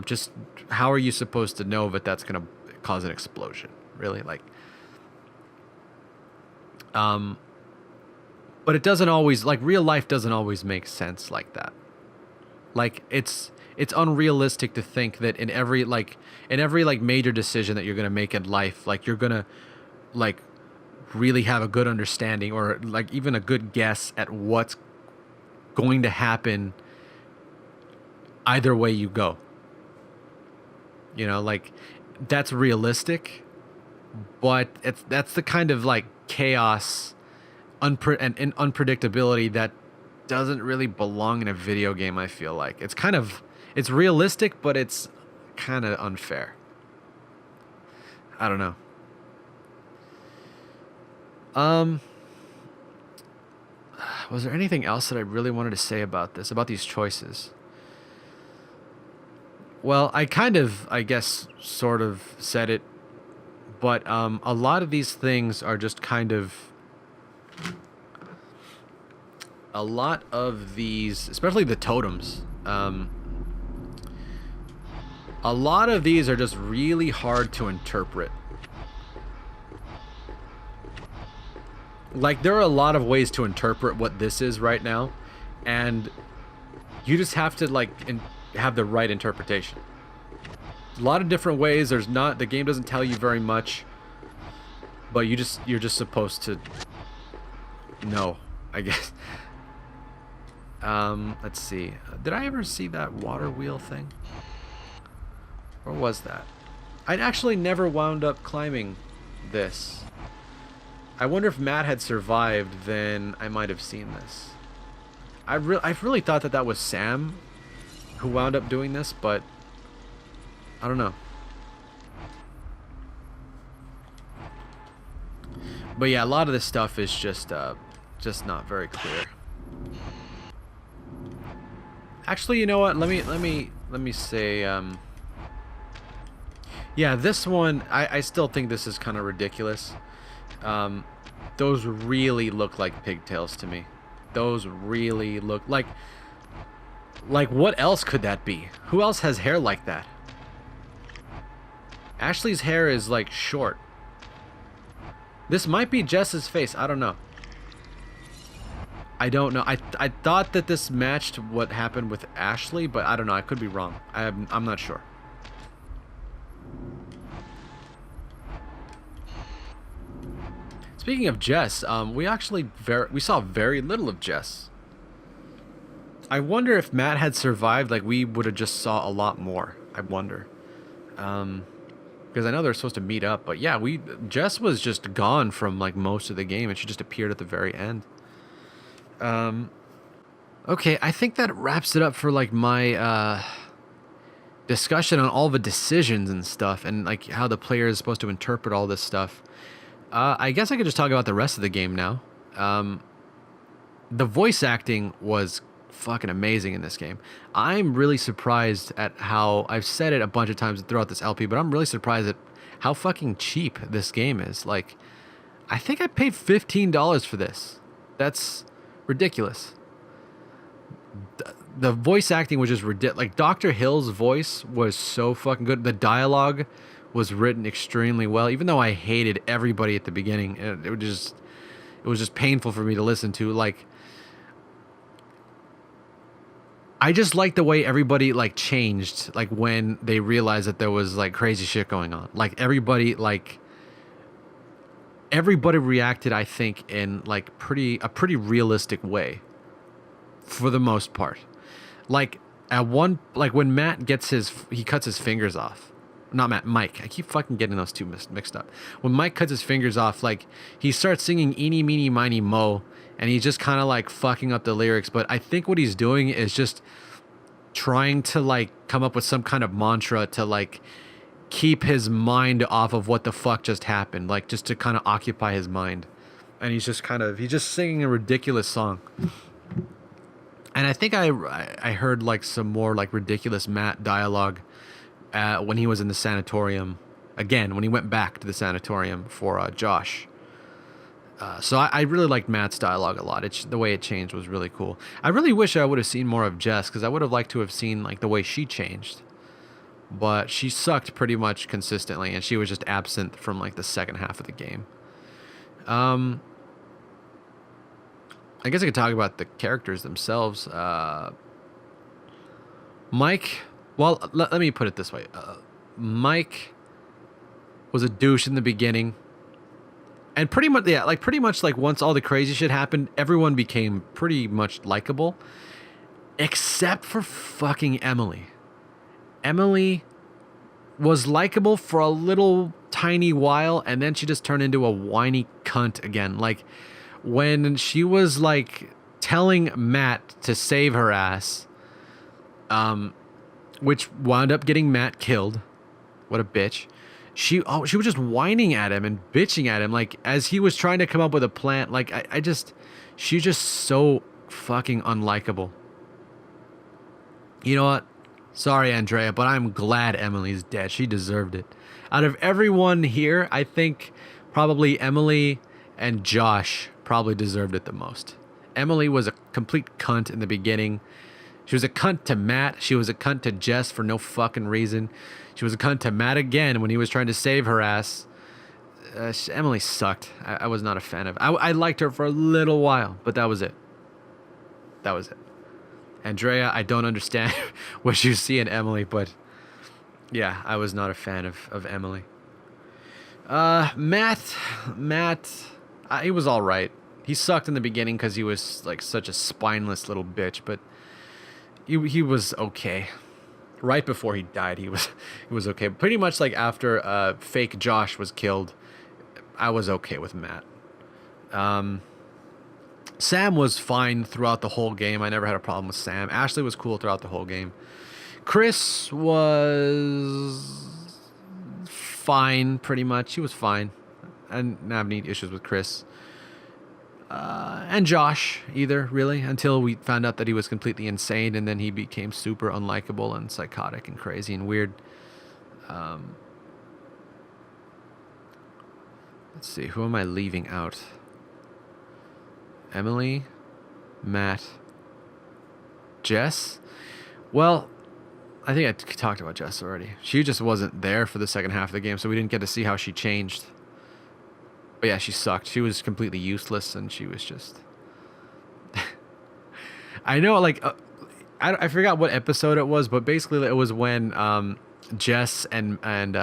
Just how are you supposed to know that that's going to cause an explosion? Really? Like, but it doesn't always, like, real life doesn't always make sense like that. Like, it's unrealistic to think that in every major decision that you're going to make in life, like, you're going to, like, really have a good understanding or, like, even a good guess at what's going to happen either way you go. You know, like, that's realistic, but that's the kind of, like, chaos and unpredictability that doesn't really belong in a video game, I feel like. It's realistic, but it's kind of unfair. I don't know. Was there anything else that I really wanted to say about these choices? Well, I kind of, I guess, sort of said it, but a lot of these things are just kind of, a lot of these, especially the totems, a lot of these are just really hard to interpret. Like, there are a lot of ways to interpret what this is right now, and you just have to, like, have the right interpretation. A lot of different ways. The game doesn't tell you very much, but you're just supposed to know, I guess. Let's see. Did I ever see that water wheel thing? Or was that? I'd actually never wound up climbing this. I wonder if Matt had survived, then I might have seen this. I really thought that was Sam who wound up doing this, but I don't know. But yeah, a lot of this stuff is just not very clear. Actually, you know what? Let me say, yeah, this one, I still think this is kind of ridiculous. Those really look like pigtails to me. Those really look like what else could that be? Who else has hair like that? Ashley's hair is, like, short. This might be Jess's face. I don't know. I don't know. I thought that this matched what happened with Ashley, but I don't know. I could be wrong. I'm not sure. Speaking of Jess, we saw very little of Jess. I wonder if Matt had survived, like, we would have just saw a lot more. I wonder. because I know they're supposed to meet up. But yeah, Jess was just gone from like most of the game, and she just appeared at the very end. Okay, I think that wraps it up for like my discussion on all the decisions and stuff, and like how the player is supposed to interpret all this stuff. I guess I could just talk about the rest of the game now. The voice acting was fucking amazing in this game. I'm really surprised at how, I've said it a bunch of times throughout this LP, but I'm really surprised at how fucking cheap this game is. Like, I think I paid $15 for this. That's ridiculous. The voice acting was just ridiculous. Like, Dr. Hill's voice was so fucking good. The dialogue was written extremely well, even though I hated everybody at the beginning. It was just painful for me to listen to. Like, I just like the way everybody like changed, like when they realized that there was like crazy shit going on. Like everybody reacted, I think, in like a pretty realistic way, for the most part. Like when Matt cuts his fingers off. Not Matt, Mike. I keep fucking getting those two mixed up. When Mike cuts his fingers off, like he starts singing "Eeny Meeny Miny Mo," and he's just kind of like fucking up the lyrics. But I think what he's doing is just trying to like come up with some kind of mantra to like keep his mind off of what the fuck just happened, like just to kind of occupy his mind. And he's just singing a ridiculous song. And I think I heard like some more like ridiculous Matt dialogue when he was in the sanatorium again, when he went back to the sanatorium for Josh. So I really liked Matt's dialogue a lot. The way it changed was really cool. I really wish I would have seen more of Jess, because I would have liked to have seen like the way she changed. But she sucked pretty much consistently, and she was just absent from like the second half of the game. I guess I could talk about the characters themselves. Mike, well, let me put it this way. Mike was a douche in the beginning. And pretty much like once all the crazy shit happened, everyone became pretty much likable. Except for fucking Emily. Emily was likable for a little tiny while, and then she just turned into a whiny cunt again. Like, when she was like telling Matt to save her ass, which wound up getting Matt killed. What a bitch. She was just whining at him and bitching at him, like as he was trying to come up with a plan. Like she's just so fucking unlikable. You know what? Sorry, Andrea, but I'm glad Emily's dead. She deserved it. Out of everyone here, I think probably Emily and Josh probably deserved it the most. Emily was a complete cunt in the beginning. She was a cunt to Matt. She was a cunt to Jess for no fucking reason. She was a cunt to Matt again when he was trying to save her ass. Emily sucked. I was not a fan of. I liked her for a little while, but that was it. That was it. Andrea, I don't understand what you see in Emily, but yeah, I was not a fan of Emily. Matt, he was all right. He sucked in the beginning because he was like such a spineless little bitch, but he was okay. Right before he died, he was okay. Pretty much like after fake Josh was killed, I was okay with Matt. Sam was fine throughout the whole game. I never had a problem with Sam. Ashley was cool throughout the whole game. Chris was fine, pretty much. He was fine. I didn't have any issues with Chris. And Josh either, really, until we found out that he was completely insane, and then he became super unlikable and psychotic and crazy and weird. Let's see, who am I leaving out? Emily, Matt, Jess? Well, I think I talked about Jess already. She just wasn't there for the second half of the game, so we didn't get to see how she changed. But yeah, she sucked. She was completely useless, and she was just... I know, like, I forgot what episode it was, but basically it was when Jess and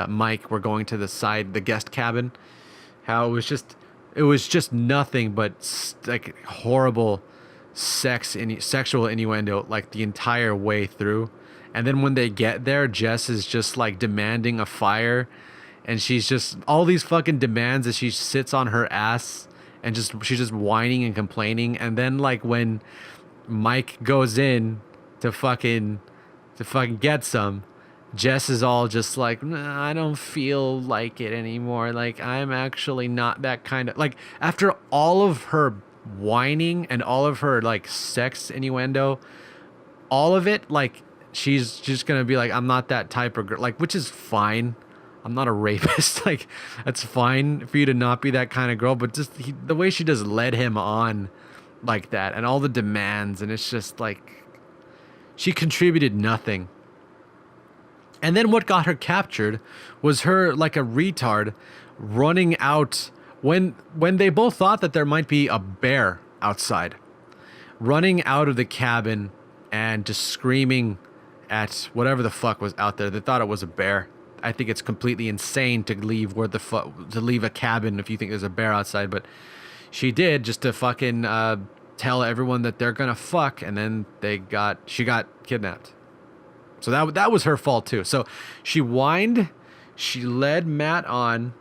Mike were going to the guest cabin. How it was just nothing but like horrible sexual innuendo like the entire way through. And then when they get there, Jess is just like demanding a fire and she's just all these fucking demands as she sits on her ass and she's just whining and complaining. And then like when Mike goes in to fucking get some, Jess is all just like, nah, I don't feel like it anymore. Like, I'm actually not that kind of... Like, after all of her whining and all of her, like, sex innuendo, all of it, like, she's just gonna be like, I'm not that type of girl. Like, which is fine. I'm not a rapist. Like, that's fine for you to not be that kind of girl. But just the way she just led him on like that and all the demands, and it's just like... She contributed nothing. And then what got her captured was her, like a retard, running out when they both thought that there might be a bear outside, running out of the cabin and just screaming at whatever the fuck was out there. They thought it was a bear. I think it's completely insane to leave to leave a cabin if you think there's a bear outside, but she did, just to fucking tell everyone that they're gonna fuck, and then she got kidnapped. So that was her fault too. So she whined, she led Mike on.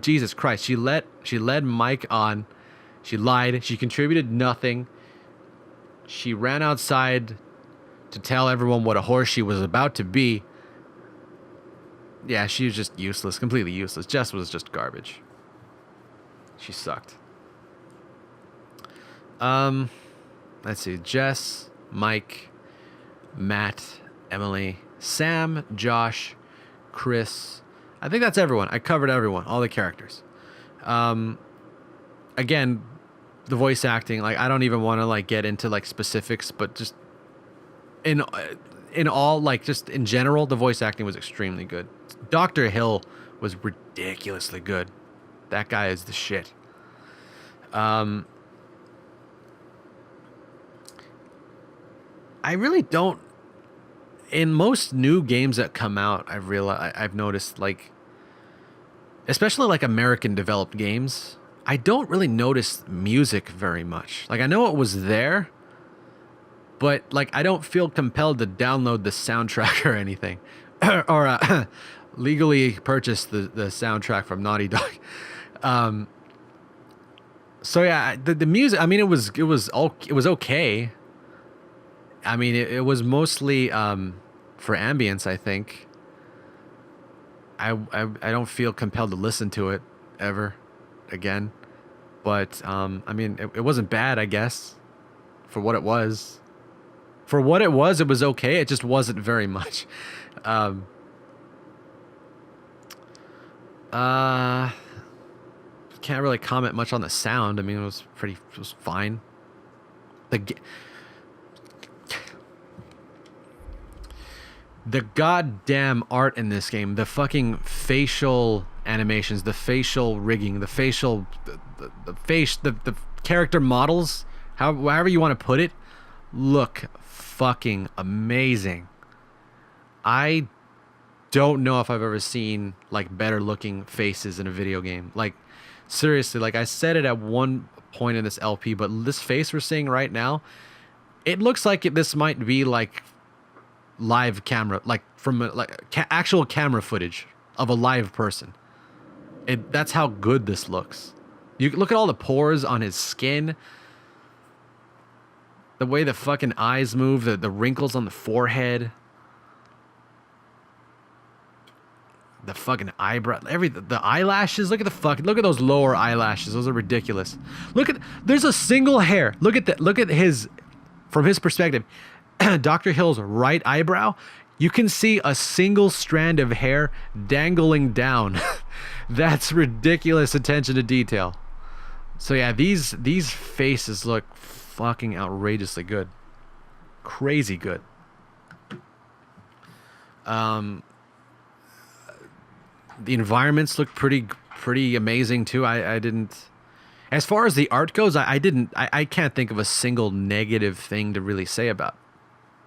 Jesus Christ, she led Mike on. She lied. She contributed nothing. She ran outside to tell everyone what a horse she was about to be. Yeah, she was just useless, completely useless. Jess was just garbage. She sucked. Let's see. Jess, Mike, Matt, Emily, Sam, Josh, Chris. I think that's everyone. I covered everyone, all the characters. Again, the voice acting, like, I don't even want to like get into like specifics, but just in all, like, just in general, the voice acting was extremely good. Dr. Hill was ridiculously good. That guy is the shit. I really don't... In most new games that come out, I've noticed, like, especially like American developed games, I don't really notice music very much. Like, I know it was there, but like, I don't feel compelled to download the soundtrack or anything, or legally purchase the soundtrack from Naughty Dog. So yeah, the music, I mean, it was okay. I mean, it was mostly for ambience, I think. I don't feel compelled to listen to it ever again. But I mean, it wasn't bad, I guess, for what it was. For what it was okay. It just wasn't very much. Can't really comment much on the sound. I mean, it was fine. The goddamn art in this game, the fucking facial animations, the facial rigging, the facial, the character models, however you want to put it, look fucking amazing. I don't know if I've ever seen like better looking faces in a video game. Like, seriously, like I said it at one point in this LP, but this face we're seeing right now, it looks like this might be like live camera, like from actual camera footage of a live person. That's how good this looks. You look at all the pores on his skin, the way the fucking eyes move, the wrinkles on the forehead, the fucking eyebrow, the eyelashes. Look at those lower eyelashes. Those are ridiculous. There's a single hair. Look at his, from his perspective, Dr. Hill's right eyebrow. You can see a single strand of hair dangling down. That's ridiculous attention to detail. So yeah, these faces look fucking outrageously good. Crazy good. The environments look pretty amazing too. I didn't, as far as the art goes, I can't think of a single negative thing to really say about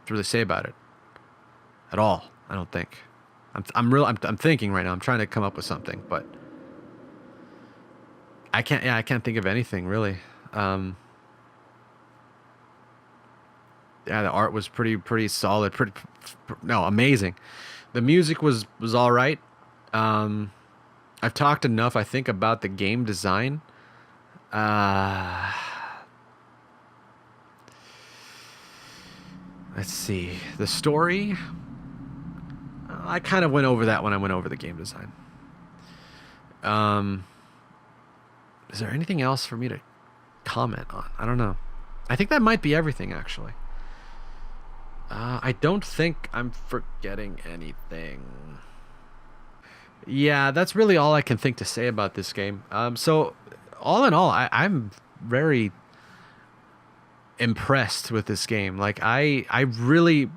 it at all. I don't think. I'm thinking right now. I'm trying to come up with something, but I can't think of anything really. Yeah, the art was pretty solid. Amazing. The music was all right. I've talked enough, I think, about the game design. Let's see. The story, I kind of went over that when I went over the game design. Is there anything else for me to comment on? I don't know. I think that might be everything, actually. I don't think I'm forgetting anything. Yeah, that's really all I can think to say about this game. So, all in all, I'm very impressed with this game. Like, I really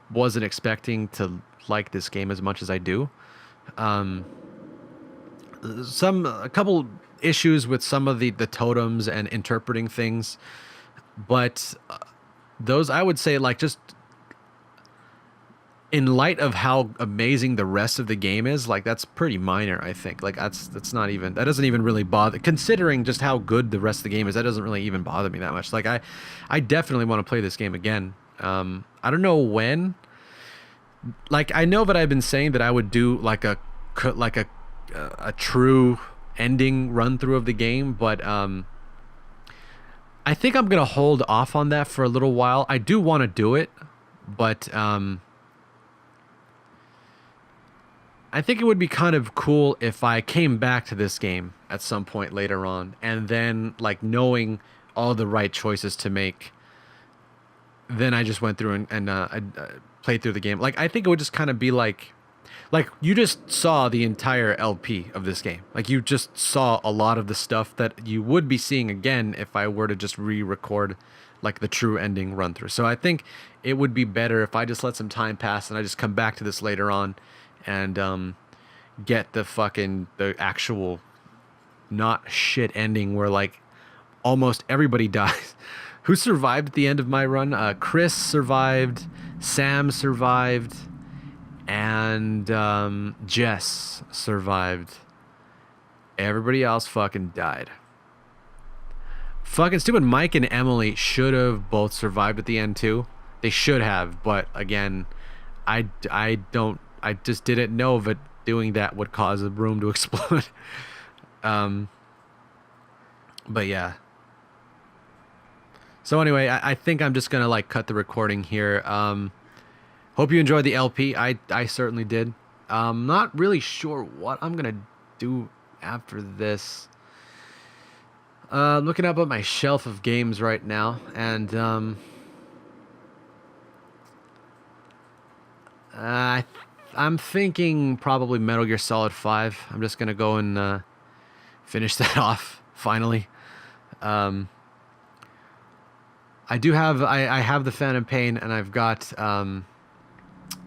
wasn't expecting to like this game as much as I do. A couple issues with some of the totems and interpreting things, but those, I would say, like, just in light of how amazing the rest of the game is, like, that's pretty minor, I think. Like, that's not even, that doesn't even really bother, considering just how good the rest of the game is. That doesn't really even bother me that much. Like, I definitely want to play this game again. I don't know when. Like, I know that I've been saying that I would do like a true ending run through of the game, but I think I'm gonna hold off on that for a little while. I do want to do it, but I think it would be kind of cool if I came back to this game at some point later on, and then, like, knowing all the right choices to make, then I just went through and I played through the game. Like, I think it would just kind of be like you just saw the entire LP of this game. Like, you just saw a lot of the stuff that you would be seeing again if I were to just re-record, like, the true ending run through. So I think it would be better if I just let some time pass and I just come back to this later on and get the actual not shit ending where, like, almost everybody dies. Who survived at the end of my run? Chris survived, Sam survived, and Jess survived. Everybody else fucking died. Fucking stupid Mike and Emily should have both survived at the end too. They should have, but again, I just didn't know that doing that would cause a room to explode. But yeah. So anyway, I think I'm just gonna, like, cut the recording here. Hope you enjoyed the LP. I certainly did. Not really sure what I'm gonna do after this. Looking up at my shelf of games right now, and I'm thinking probably Metal Gear Solid 5. I'm just gonna go and finish that off finally. I have the Phantom Pain, and I've got Ground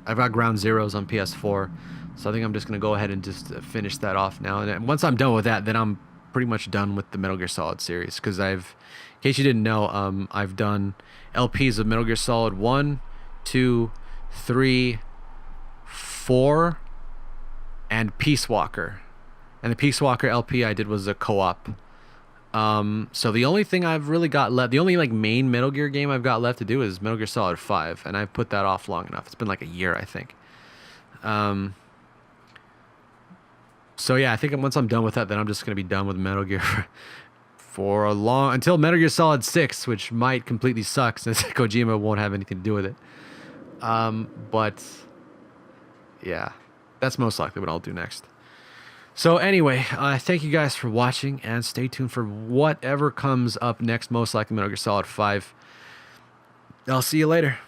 Zeroes on PS4, so I think I'm just gonna go ahead and just finish that off now. And once I'm done with that, then I'm pretty much done with the Metal Gear Solid series, because in case you didn't know, I've done LPs of Metal Gear Solid 1, 2, 3, 4, and Peace Walker. And the Peace Walker LP I did was a co-op. So the only thing I've really got left, the only, like, main Metal Gear game I've got left to do is Metal Gear Solid 5, and I've put that off long enough. It's been like a year, I think. So yeah, I think once I'm done with that, then I'm just gonna be done with Metal Gear for a long, until Metal Gear Solid 6, which might completely suck since Kojima won't have anything to do with it. But yeah, that's most likely what I'll do next. So anyway, thank you guys for watching, and stay tuned for whatever comes up next, most likely Metal Gear Solid 5. I'll see you later.